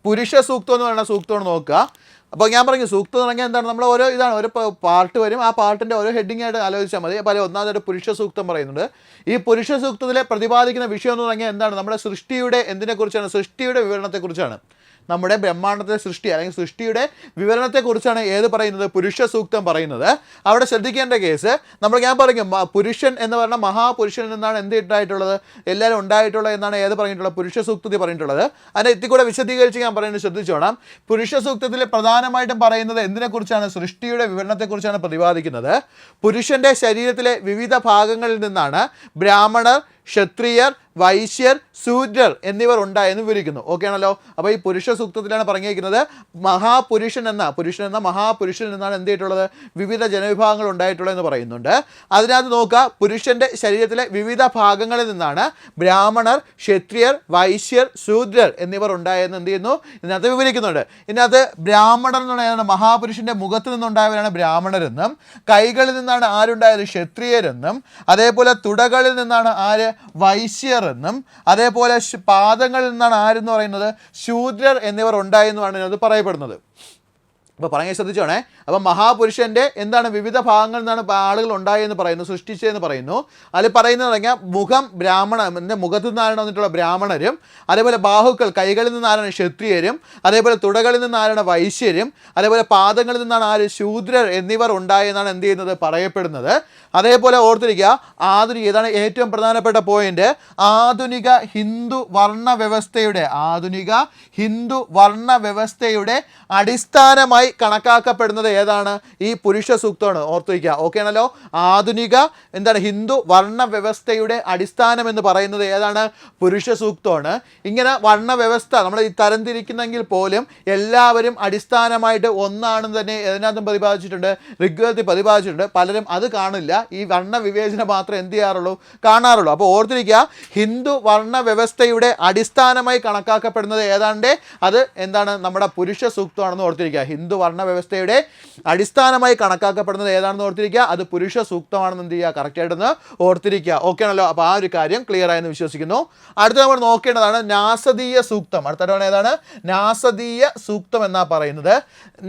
പുരുഷ സൂക്തം എന്ന് പറയുന്ന സൂക്തമാണ് നോക്കുക. അപ്പോൾ ഞാൻ പറഞ്ഞു സൂക്തം എന്ന് പറഞ്ഞാൽ എന്താണ്? നമ്മൾ ഓരോ പാർട്ട് വരും, ആ പാർട്ടിൻ്റെ ഓരോ ഹെഡിങ് ആയിട്ട് ആലോചിച്ചാൽ മതി. അപ്പോൾ ഒന്നാമതായിട്ട് പുരുഷ സൂക്തം പറയുന്നുണ്ട്. ഈ പുരുഷ സൂക്തത്തിലെ പ്രതിപാദിക്കുന്ന വിഷയം എന്ന് പറഞ്ഞാൽ എന്താണ്? നമ്മുടെ സൃഷ്ടിയുടെ എന്തിനെക്കുറിച്ചാണ്? സൃഷ്ടിയുടെ വിവരണത്തെക്കുറിച്ചാണ്. നമ്മുടെ ബ്രഹ്മാണ്ടത്തെ സൃഷ്ടി അല്ലെങ്കിൽ സൃഷ്ടിയുടെ വിവരണത്തെക്കുറിച്ചാണ് ഏത് പറയുന്നത്? പുരുഷ സൂക്തം പറയുന്നത്. അവിടെ ശ്രദ്ധിക്കേണ്ട കേസ് ഞാൻ പറഞ്ഞു പുരുഷൻ എന്ന് പറഞ്ഞാൽ മഹാപുരുഷനിൽ നിന്നാണ് എന്ത് ഉണ്ടായിട്ടുള്ളത്? എല്ലാവരും ഉണ്ടായിട്ടുള്ളത് എന്നാണ് ഏത് പറഞ്ഞിട്ടുള്ളത്? പുരുഷ സൂക്തത്തിൽ പറഞ്ഞിട്ടുള്ളത്. അതിനെ ഇത്തിക്കൂടെ വിശദീകരിച്ച് ഞാൻ പറയുന്നത് ശ്രദ്ധിച്ചോണം. പുരുഷ സൂക്തത്തിൽ പ്രധാനമായിട്ടും പറയുന്നത് എന്തിനെക്കുറിച്ചാണ്? സൃഷ്ടിയുടെ വിവരണത്തെക്കുറിച്ചാണ് പ്രതിപാദിക്കുന്നത്. പുരുഷൻ്റെ ശരീരത്തിലെ വിവിധ ഭാഗങ്ങളിൽ നിന്നാണ് ബ്രാഹ്മണർ, ക്ഷത്രിയർ, വൈശ്യർ, ശൂദ്രർ എന്നിവർ ഉണ്ടായെന്ന് വിവരിക്കുന്നു. ഓക്കെ ആണല്ലോ. അപ്പോൾ ഈ പുരുഷ സൂക്തത്തിലാണ് പറഞ്ഞിരിക്കുന്നത് പുരുഷൻ എന്ന മഹാപുരുഷനിൽ നിന്നാണ് എന്ത് ചെയ്തിട്ടുള്ളത്? വിവിധ ജനവിഭാഗങ്ങൾ ഉണ്ടായിട്ടുള്ളതെന്ന് പറയുന്നുണ്ട്. അതിനകത്ത് നോക്കുക, പുരുഷൻ്റെ ശരീരത്തിലെ വിവിധ ഭാഗങ്ങളിൽ നിന്നാണ് ബ്രാഹ്മണർ, ക്ഷത്രിയർ, വൈശ്യർ, ശൂദ്രർ എന്നിവർ ഉണ്ടായെന്ന് എന്ത് ചെയ്യുന്നു? ഇതിനകത്ത് വിവരിക്കുന്നുണ്ട്. ഇതിനകത്ത് ബ്രാഹ്മണർ എന്ന് പറയുന്നത് മഹാപുരുഷൻ്റെ മുഖത്ത് നിന്നുണ്ടായവരാണ് ബ്രാഹ്മണരെന്നും, കൈകളിൽ നിന്നാണ് ആരുണ്ടായത്? ക്ഷത്രിയരെന്നും, അതേപോലെ തുടകളിൽ നിന്നാണ് ആര്? വൈശ്യർ എന്നും, അതേപോലെ പാദങ്ങളിൽ നിന്നാണ് ആരെന്ന് പറയുന്നത്? ശൂദ്രർ എന്നിവർ ഉണ്ടായെന്നുമാണ് ഇതിനകത്ത് പറയപ്പെടുന്നത്. അപ്പോൾ പറയാൻ ശ്രദ്ധിച്ചോണേ. അപ്പം മഹാപുരുഷൻ്റെ എന്താണ്? വിവിധ ഭാഗങ്ങളിൽ നിന്നാണ് ആളുകൾ ഉണ്ടായെന്ന് പറയുന്നു, സൃഷ്ടിച്ചതെന്ന് പറയുന്നു. അതിൽ പറയുന്നത് പറഞ്ഞാൽ മുഖം മുഖത്തു നിന്നാണ് വന്നിട്ടുള്ള ബ്രാഹ്മണരും, അതേപോലെ ബാഹുക്കൾ കൈകളിൽ നിന്നാണ് ക്ഷത്രിയരും, അതേപോലെ തുടകളിൽ നിന്നാണ് വൈശ്യരും, അതേപോലെ പാദങ്ങളിൽ നിന്നാണ് ആര്? ശൂദ്രർ എന്നിവർ ഉണ്ടായെന്നാണ് എന്ത് ചെയ്യുന്നത്? പറയപ്പെടുന്നത്. അതേപോലെ ഓർത്തിരിക്കുക, ഇതാണ് ഏറ്റവും പ്രധാനപ്പെട്ട പോയിന്റ്. ആധുനിക ഹിന്ദു വർണ്ണ വ്യവസ്ഥയുടെ അടിസ്ഥാനമായി കണക്കാക്കപ്പെടുന്നത് ഏതാണ്? ഈ പുരുഷ സൂക്തമാണ്. ഓർത്തിരിക്കുക. ഓക്കെ ആണല്ലോ. ആധുനിക ഹിന്ദു വർണ്ണ വ്യവസ്ഥയുടെ അടിസ്ഥാനം എന്ന് പറയുന്നത് ഏതാണ്? പുരുഷ സൂക്തമാണ്. ഇങ്ങനെ വർണ്ണ വ്യവസ്ഥ നമ്മൾ ഈ തരംതിരിക്കുന്നെങ്കിൽ പോലും എല്ലാവരും അടിസ്ഥാനമായിട്ട് ഒന്നാണെന്ന് തന്നെ ഇതിനകത്തും പ്രതിപാദിച്ചിട്ടുണ്ട്, ഋഗ്വേദത്തിൽ പ്രതിപാദിച്ചിട്ടുണ്ട്. പലരും അത് കാണില്ല, ഈ വർണ്ണ വിവേചനം മാത്രമേ എന്ത് ചെയ്യാറുള്ളൂ? കാണാറുള്ളൂ. അപ്പോൾ ഓർത്തിരിക്കുക, ഹിന്ദു വർണ്ണ വ്യവസ്ഥയുടെ അടിസ്ഥാനമായി കണക്കാക്കപ്പെടുന്നത് ഏതാണ്ട് അത് എന്താണ്? നമ്മുടെ പുരുഷ സൂക്തമാണെന്ന് ഓർത്തിരിക്കുക. ഹിന്ദു വർണ്ണ വ്യവസ്ഥയുടെ അടിസ്ഥാനമായി കണക്കാക്കപ്പെടുന്നത് ഏതാണെന്ന് ഓർത്തിരിക്കുക, അത് പുരുഷ സൂക്തമാണെന്ന് എന്ത് ചെയ്യുക? കറക്റ്റായിട്ടൊന്ന് ഓർത്തിരിക്കുക. ഓക്കെ ആണല്ലോ. അപ്പോൾ ആ ഒരു കാര്യം ക്ലിയർ ആയെന്ന് വിശ്വസിക്കുന്നു. അടുത്ത നമ്മൾ നോക്കേണ്ടതാണ് നാസദീയ സൂക്തം. അടുത്ത ഏതാണ്? നാസദീയ സൂക്തം എന്നാ പറയുന്നത്.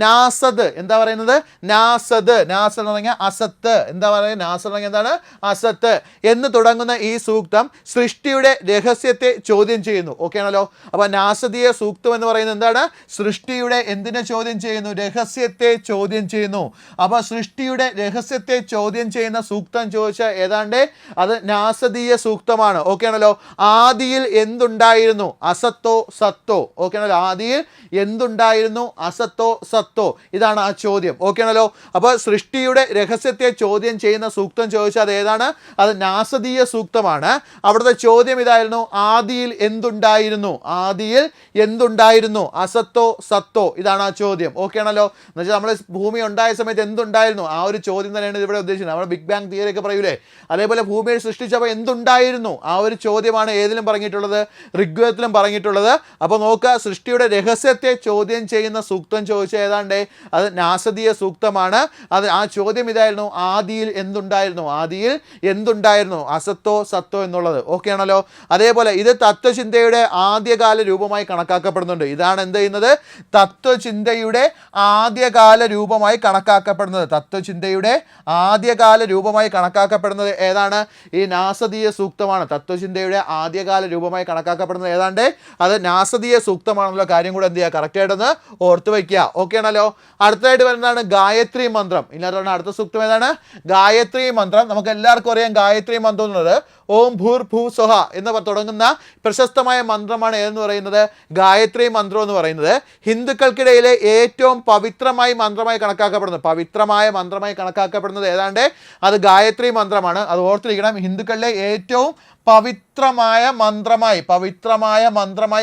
നാസദ് എന്താ പറയുന്നത്? നാസദ് എന്ന് പറഞ്ഞാൽ അസത്ത്. എന്താ പറയുക? നാസദ് എന്ന് പറഞ്ഞാൽ എന്താണ്? അസത്ത് എന്ന് തുടങ്ങുന്ന ഈ സൂക്തം സൃഷ്ടിയുടെ രഹസ്യത്തെ ചോദ്യം ചെയ്യുന്നു. ഓക്കെ ആണല്ലോ. അപ്പോൾ നാസദീയ സൂക്തം എന്ന് പറയുന്നത് എന്താണ്? സൃഷ്ടിയുടെ എന്തിനെ ചോദ്യം ചെയ്യുന്നു? രഹസ്യത്തെ ചോദ്യം ചെയ്യുന്നു. അപ്പോൾ സൃഷ്ടിയുടെ രഹസ്യത്തെ ചോദ്യം ചെയ്യുന്ന സൂക്തം ചോദിച്ചാൽ ഏതാണ്ട് അത് നാസദീയ സൂക്തമാണ്. ഓക്കെ ആണല്ലോ. ആദിയിൽ എന്തുണ്ടായിരുന്നു? അസത്തോ സത്തോ. ഓക്കെ ആണല്ലോ. ആദിയിൽ എന്തുണ്ടായിരുന്നു? അസത്തോ സത്തോ. ഇതാണ് ആ ചോദ്യം. ഓക്കെ ആണല്ലോ. അപ്പോൾ സൃഷ്ടിയുടെ രഹസ്യത്തെ ചോദ്യം ചെയ്യുന്ന സൂക്തം ചോദിച്ചാൽ അത് ഏതാണ്? അത് നാസദീയ സൂക്തമാണ്. അവിടുത്തെ ചോദ്യം ഇതായിരുന്നു, ആദിയിൽ എന്തുണ്ടായിരുന്നു? ആദിയിൽ എന്തുണ്ടായിരുന്നു? അസത്തോ സത്തോ. ഇതാണ് ആ ചോദ്യം. ഓക്കെ ആണല്ലോ. എന്നുവെച്ചാൽ നമ്മൾ ഭൂമി ഉണ്ടായ സമയത്ത് എന്തുണ്ടായിരുന്നു? ആ ഒരു ചോദ്യം തന്നെയാണ് ഇവിടെ ഉദ്ദേശിക്കുന്നത്. നമ്മൾ ബിഗ് ബാങ് തിയറി ഒക്കെ പറയൂലേ, അതേപോലെ ഭൂമിയെ സൃഷ്ടിച്ചപ്പോൾ എന്തുണ്ടായിരുന്നു? ആ ഒരു ചോദ്യമാണ് ഏതിലും പറഞ്ഞിട്ടുള്ളത്? ഋഗ്വേദത്തിലും പറഞ്ഞിട്ടുള്ളത്. അപ്പോൾ നോക്കുക, സൃഷ്ടിയുടെ രഹസ്യത്തെ ചോദ്യം ചെയ്യുന്ന സൂക്തം ചോദിച്ചാൽ ഏതാണ്ട് അത് നാസദീയ സൂക്തമാണ്. അത് ആ ചോദ്യം ഇതായിരുന്നു, ആദിയിൽ എന്തുണ്ടായിരുന്നു? ആദിയിൽ എന്തുണ്ടായിരുന്നു? അസത്തോ സത്തോ എന്നുള്ളത്. ഓക്കെ ആണല്ലോ. അതേപോലെ ഇത് തത്വചിന്തയുടെ ആദ്യകാല രൂപമായി കണക്കാക്കപ്പെടുന്നുണ്ട്. ഇതാണ് എന്ത് ചെയ്യുന്നത്? തത്വചിന്തയുടെ ആദ്യകാല രൂപമായി കണക്കാക്കപ്പെടുന്നത്. തത്വചിന്തയുടെ ആദ്യകാല രൂപമായി കണക്കാക്കപ്പെടുന്നത് ഏതാണ്? ഈ നാസദീയ സൂക്തമാണ്. തത്വചിന്തയുടെ ആദ്യകാല രൂപമായി കണക്കാക്കപ്പെടുന്നത് ഏതാണ്ട് അത് നാസദീയ സൂക്തമാണെന്നുള്ള കാര്യം കൂടെ എന്ത് ചെയ്യുക? കറക്റ്റായിട്ടൊന്ന് ഓർത്ത് വയ്ക്കുക. ഓക്കെ ആണല്ലോ. അടുത്തതായിട്ട് വരുന്നതാണ് ഗായത്രി മന്ത്രം. ഇതിനകത്താണ് അടുത്ത സൂക്തം ഏതാണ്? ഗായത്രി മന്ത്രം. നമുക്ക് എല്ലാവർക്കും അറിയാം ഗായത്രി മന്ത്രം എന്നുള്ളത് ഓം ഭൂർ ഭൂ സ്വഹ എന്ന് തുടങ്ങുന്ന പ്രശസ്തമായ മന്ത്രമാണ് ഏതെന്ന് പറയുന്നത്? ഗായത്രി മന്ത്രം എന്ന് പറയുന്നത് ഹിന്ദുക്കൾക്കിടയിലെ ഏറ്റവും പവിത്രമായ മന്ത്രമായി കണക്കാക്കപ്പെടുന്നത് ഏതാണ്ട് അത് ഗായത്രി മന്ത്രമാണ്. അത് ഓർത്തിരിക്കണം. ഹിന്ദുക്കളിലെ ഏറ്റവും പവിത്രമായ മന്ത്രമായി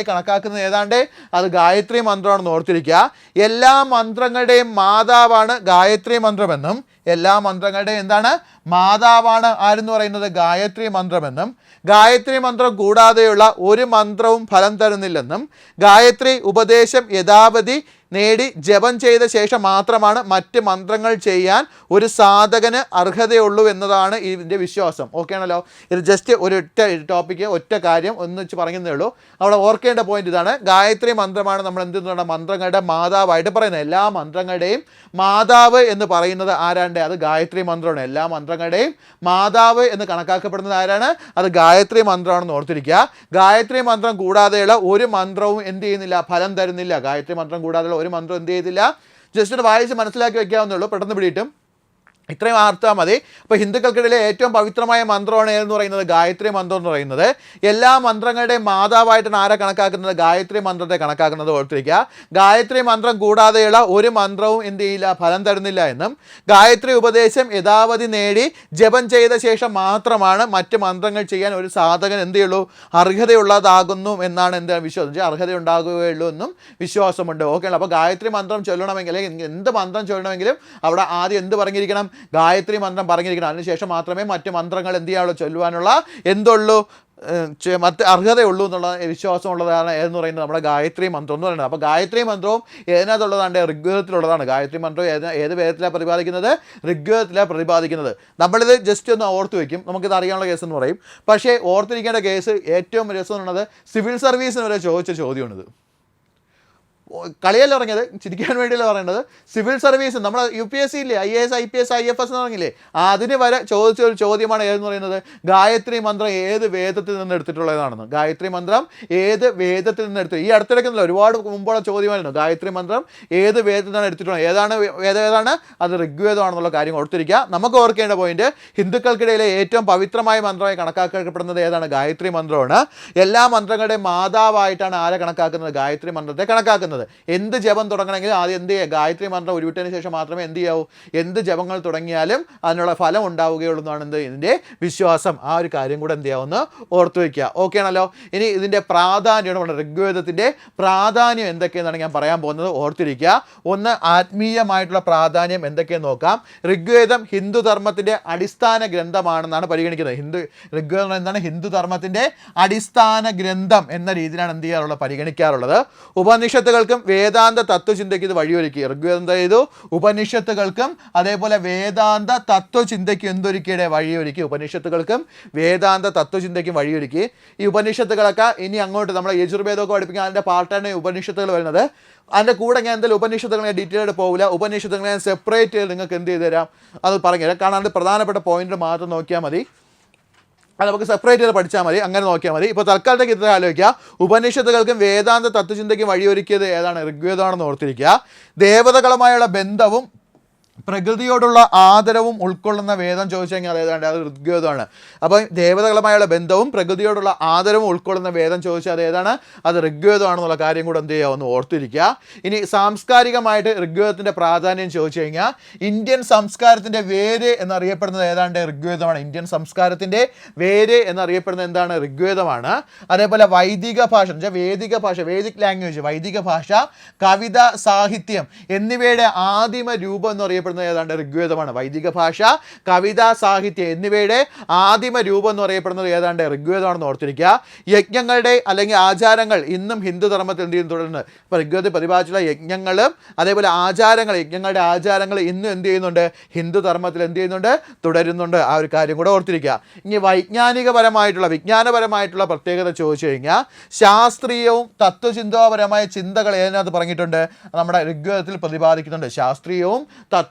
കണക്കാക്കുന്നത് ഏതാണ്ട് അത് ഗായത്രി മന്ത്രമാണെന്ന് ഓർത്തിരിക്കുക. എല്ലാ മന്ത്രങ്ങളുടെയും മാതാവാണ് ഗായത്രി മന്ത്രമെന്നും എല്ലാ മന്ത്രങ്ങളുടെയും എന്താണ്? മാതാവാണ് ആരെന്ന് പറയുന്നത്? ഗായത്രി മന്ത്രമെന്നും ഗായത്രി മന്ത്രം കൂടാതെയുള്ള ഒരു മന്ത്രവും ഫലം തരുന്നില്ലെന്നും ഗായത്രി ഉപദേശം യഥാവധി നേടി ജപം ചെയ്ത ശേഷം മാത്രമാണ് മറ്റ് മന്ത്രങ്ങൾ ചെയ്യാൻ ഒരു സാധകന് അർഹതയുള്ളൂ എന്നതാണ് ഇതിൻ്റെ വിശ്വാസം. ഓക്കെ ആണല്ലോ. ഇത് ജസ്റ്റ് ഒറ്റ കാര്യം ഒന്നിച്ച് പറയുന്നതേ ഉള്ളൂ. അവിടെ ഓർക്കേണ്ട പോയിന്റ് ഇതാണ്. ഗായത്രി മന്ത്രമാണ് നമ്മൾ എന്തെന്നുള്ള മന്ത്രങ്ങളുടെ മാതാവായിട്ട് പറയുന്നത്. എല്ലാ മന്ത്രങ്ങളുടെയും മാതാവ് എന്ന് പറയുന്നത് ആരാണ്ട്? അത് ഗായത്രി മന്ത്രമാണ്. എല്ലാ മന്ത്രങ്ങളുടെയും മാതാവ് എന്ന് കണക്കാക്കപ്പെടുന്നത് ആരാണ്? അത് ഗായത്രി മന്ത്രമാണെന്ന് ഓർത്തിരിക്കുക. ഗായത്രി മന്ത്രം കൂടാതെയുള്ള ഒരു മന്ത്രവും എന്ത് ചെയ്യുന്നില്ല? ഫലം തരുന്നില്ല. ഗായത്രി മന്ത്രം കൂടാതെയുള്ള ഒരു മന്ത്രം എന്ത് ചെയ്തില്ല? ജസ്റ്റ് ഒന്ന് വായിച്ച് മനസ്സിലാക്കി വെക്കാവുന്നേ ഉള്ളൂ. പെട്ടെന്ന് പിടിയിട്ടും ഇത്രയും ആർത്താൽ മതി. അപ്പോൾ ഹിന്ദുക്കൾക്കിടയിലെ ഏറ്റവും പവിത്രമായ മന്ത്രമാണ് ഏതെന്ന് പറയുന്നത്? ഗായത്രി മന്ത്രം എന്ന് പറയുന്നത്. എല്ലാ മന്ത്രങ്ങളുടെയും മാതാവായിട്ടാണ് ആരെ കണക്കാക്കുന്നത്? ഗായത്രി മന്ത്രത്തെ കണക്കാക്കുന്നത്. ഓർത്തിരിക്കുക. ഗായത്രി മന്ത്രം കൂടാതെയുള്ള ഒരു മന്ത്രവും എന്ത് ചെയ്യില്ല? ഫലം തരുന്നില്ല എന്നും ഗായത്രി ഉപദേശം യഥാവധി നേടി ജപം ചെയ്ത ശേഷം മാത്രമാണ് മറ്റ് മന്ത്രങ്ങൾ ചെയ്യാൻ ഒരു സാധകൻ എന്ത് ചെയ്യുള്ളൂ? അർഹതയുള്ളതാകുന്നു എന്നാണ് എൻ്റെ വിശ്വാസം. അർഹത ഉണ്ടാകുകയുള്ളൂ എന്നും വിശ്വാസമുണ്ട്. ഓക്കെ. അപ്പോൾ ഗായത്രി മന്ത്രം ചൊല്ലണമെങ്കിൽ എന്ത് മന്ത്രം ചൊല്ലണമെങ്കിലും അവിടെ ആദ്യം എന്ത് പറഞ്ഞിരിക്കണം? ഗായത്രി മന്ത്രം പറഞ്ഞിരിക്കണം. അതിനുശേഷം മാത്രമേ മറ്റ് മന്ത്രങ്ങൾ എന്ത് ചെയ്യാനുള്ളൂ? ചൊല്ലുവാനുള്ള മറ്റ് അർഹതയുള്ളൂ എന്നുള്ള വിശ്വാസമുള്ളതാണ് ഏതെന്ന് പറയുന്നത് നമ്മുടെ ഗായത്രി മന്ത്രം എന്ന് പറയുന്നത്. അപ്പോൾ ഗായത്രി മന്ത്രവും ഏതിനകത്തുള്ളതാണ്? ഋഗ്വേദത്തിലുള്ളതാണ്. ഗായത്രി മന്ത്രം ഏത് വേദത്തിലാണ് പ്രതിപാദിക്കുന്നത്? ഋഗ്വേദത്തിലാണ് പ്രതിപാദിക്കുന്നത്. നമ്മളിത് ജസ്റ്റ് ഒന്ന് ഓർത്ത് വയ്ക്കും. നമുക്കിത് അറിയാനുള്ള കേസ് എന്ന് പറയും. പക്ഷേ ഓർത്തിരിക്കേണ്ട കേസ് ഏറ്റവും രസം എന്നുള്ളത് സിവിൽ സർവീസിന് വരെ ചോദിച്ച ചോദ്യമാണിത്. കളിയല്ല പറഞ്ഞത്, ചിരിക്കാൻ വേണ്ടിയല്ല പറയേണ്ടത്. സിവിൽ സർവീസ് നമ്മുടെ UPSC ഇല്ലേ, IAS IPS IFS എന്ന് പറഞ്ഞില്ലേ, അതിന് വരെ ചോദിച്ച ഒരു ചോദ്യമാണ് ഏതെന്ന് പറയുന്നത്? ഗായത്രി മന്ത്രം ഏത് വേദത്തിൽ നിന്ന് എടുത്തിട്ടുള്ളതാണെന്ന്. ഗായത്രി മന്ത്രം ഏത് വേദത്തിൽ നിന്ന് എടുത്തു? ഈ അടുത്തിടയ്ക്കുന്നില്ല, ഒരുപാട് മുമ്പുള്ള ചോദ്യമായിരുന്നു. ഗായത്രി മന്ത്രം ഏത് വേദത്തിൽ നിന്നാണ് എടുത്തിട്ടുള്ളത്? ഏതാണ്? അത് ഋഗ്വേദമാണെന്നുള്ള കാര്യം ഓർത്തിരിക്കുക. നമുക്ക് ഓർക്കേണ്ട പോയിന്റ്, ഹിന്ദുക്കൾക്കിടയിലെ ഏറ്റവും പവിത്രമായ മന്ത്രമായി കണക്കാക്കപ്പെടുന്നത് ഏതാണ്? ഗായത്രി മന്ത്രമാണ്. എല്ലാ മന്ത്രങ്ങളുടെയും മാതാവായിട്ടാണ് ആരെ കണക്കാക്കുന്നത്? ഗായത്രി മന്ത്രത്തെ കണക്കാക്കുന്നത്. എന്ത് ജപം തുടങ്ങണമെങ്കിൽ ആദ്യം എന്ത് ചെയ്യുക? ഗായത്രി മന്ത്രം ഉരുവിട്ടതിന് ശേഷം മാത്രമേ എന്ത് ചെയ്യാവൂ? എന്ത് ജപങ്ങൾ തുടങ്ങിയാലും അതിനുള്ള ഫലം ഉണ്ടാവുകയുള്ളൂ എന്നാണ് ഇതിൻ്റെ വിശ്വാസം. ആ ഒരു കാര്യം കൂടെ എന്ത് ചെയ്യാവുന്ന ഓർത്തു വയ്ക്കുക. ഓക്കെ ആണല്ലോ. ഇനി ഇതിൻ്റെ പ്രാധാന്യമാണ്, ഋഗ്വേദത്തിൻ്റെ പ്രാധാന്യം എന്തൊക്കെയെന്നാണ് ഞാൻ പറയാൻ പോകുന്നത്. ഓർത്തിരിക്കുക. ഒന്ന്, ആത്മീയമായിട്ടുള്ള പ്രാധാന്യം എന്തൊക്കെയെന്ന് നോക്കാം. ഋഗ്വേദം ഹിന്ദു ധർമ്മത്തിൻ്റെ അടിസ്ഥാന ഗ്രന്ഥമാണെന്നാണ് പരിഗണിക്കുന്നത്. ഋഗ്വേദം എന്താണ്? ഹിന്ദു ധർമ്മത്തിൻ്റെ അടിസ്ഥാന ഗ്രന്ഥം എന്ന രീതിയിലാണ് എന്ത് ചെയ്യാറുള്ളത്? പരിഗണിക്കാറുള്ളത്. ഉപനിഷത്തുകൾക്കും വേദാന്ത തത്വചിന്തയ്ക്ക് ഇത് വഴിയൊരുക്കി. ഋഗ്വേദം എന്ത് ചെയ്തു? ഉപനിഷത്തുകൾക്കും അതേപോലെ വേദാന്ത തത്വചിന്തയ്ക്ക് എന്തൊരുക്കിയുടെ വഴിയൊരുക്കി. ഉപനിഷത്തുകൾക്കും വേദാന്ത തത്വചിന്തയ്ക്കും വഴിയൊരുക്കി. ഈ ഉപനിഷത്തുകളൊക്കെ ഇനി അങ്ങോട്ട് നമ്മൾ യജുർവേദമൊക്കെ പഠിപ്പിക്കാൻ അതിൻ്റെ പാർട്ടാണ് ഉപനിഷത്തുകൾ വരുന്നത്. അതിൻ്റെ കൂടെ ഞാൻ എന്തായാലും ഉപനിഷത്തുകൾ ഡീറ്റെയിൽഡ് പോകില്ല. ഉപനിഷത്തുകൾ ഞാൻ സെപ്പറേറ്റ് നിങ്ങൾക്ക് എന്ത് ചെയ്ത് തരാം, അത് പറഞ്ഞുതരാം. കാരണം അത് പ്രധാനപ്പെട്ട പോയിന്റ് മാത്രം നോക്കിയാൽ മതി. അത് നമുക്ക് സെപ്പറേറ്റ് ചെയ്ത് പഠിച്ചാൽ മതി, അങ്ങനെ നോക്കിയാൽ മതി. ഇപ്പോൾ തൽക്കാലത്തേക്ക് ഇത്ര ആലോചിക്കുക. ഉപനിഷത്തുകൾക്കും വേദാന്ത തത്വചിന്തയ്ക്കും വഴിയൊരുക്കിയത് ഏതാണ്? ഋഗ്വേദമാണെന്ന് ഓർത്തിരിക്കുക. ദേവതകളുമായുള്ള ബന്ധവും പ്രകൃതിയോടുള്ള ആദരവും ഉൾക്കൊള്ളുന്ന വേദം ചോദിച്ചു കഴിഞ്ഞാൽ ഏതാണ്ട് അത് ഋഗ്വേദമാണ്. അപ്പോൾ ദേവതകളുമായുള്ള ബന്ധവും പ്രകൃതിയോടുള്ള ആദരവും ഉൾക്കൊള്ളുന്ന വേദം ചോദിച്ചാൽ അത് ഏതാണ്? അത് ഋഗ്വേദമാണെന്നുള്ള കാര്യം കൂടെ എന്ത് ചെയ്യുക, ഒന്ന് ഓർത്തിരിക്കുക. ഇനി സാംസ്കാരികമായിട്ട് ഋഗ്വേദത്തിൻ്റെ പ്രാധാന്യം ചോദിച്ചു കഴിഞ്ഞാൽ ഇന്ത്യൻ സംസ്കാരത്തിൻ്റെ വേര് എന്നറിയപ്പെടുന്നത് ഏതാണ്ട് ഋഗ്വേദമാണ്. ഇന്ത്യൻ സംസ്കാരത്തിൻ്റെ വേര് എന്നറിയപ്പെടുന്നത് എന്താണ്? ഋഗ്വേദമാണ്. അതേപോലെ വൈദിക ഭാഷ എന്ന് വെച്ചാൽ വേദിക ഭാഷ, വേദിക് ലാംഗ്വേജ്, വൈദിക ഭാഷ, കവിത, സാഹിത്യം എന്നിവയുടെ ആദിമ രൂപം എന്നറിയപ്പെടുന്നത് ഏതാണ്ട് ഋഗ്വേദമാണ്. വൈദിക ഭാഷ, കവിത, സാഹിത്യം എന്നിവയുടെ ആദിമ രൂപം എന്ന് പറയപ്പെടുന്നത് ഏതാണ്ട് ഋഗ്വേദമാണെന്ന് ഓർത്തിരിക്കുക. യജ്ഞങ്ങളുടെ അല്ലെങ്കിൽ ആചാരങ്ങൾ ഇന്നും ഹിന്ദു ധർമ്മത്തിൽ എന്ത് ചെയ്യുന്നു? തുടരുന്നത്. ഇപ്പോൾ ഋഗ്വേദത്തിൽ പ്രതിപാദിച്ചുള്ള യജ്ഞങ്ങളും അതേപോലെ ആചാരങ്ങൾ, യജ്ഞങ്ങളുടെ ആചാരങ്ങൾ ഇന്നും എന്ത് ചെയ്യുന്നുണ്ട്? ഹിന്ദു ധർമ്മത്തിൽ എന്ത് ചെയ്യുന്നുണ്ട്? തുടരുന്നുണ്ട്. ആ ഒരു കാര്യം കൂടെ ഓർത്തിരിക്കുക. ഇനി വിജ്ഞാനപരമായിട്ടുള്ള പ്രത്യേകത ചോദിച്ചു കഴിഞ്ഞാൽ ശാസ്ത്രീയവും തത്വചിന്താപരമായ ചിന്തകൾ ഏതിനകത്ത് പറഞ്ഞിട്ടുണ്ട്? നമ്മുടെ ഋഗ്വേദത്തിൽ പ്രതിപാദിക്കുന്നുണ്ട്. ശാസ്ത്രീയവും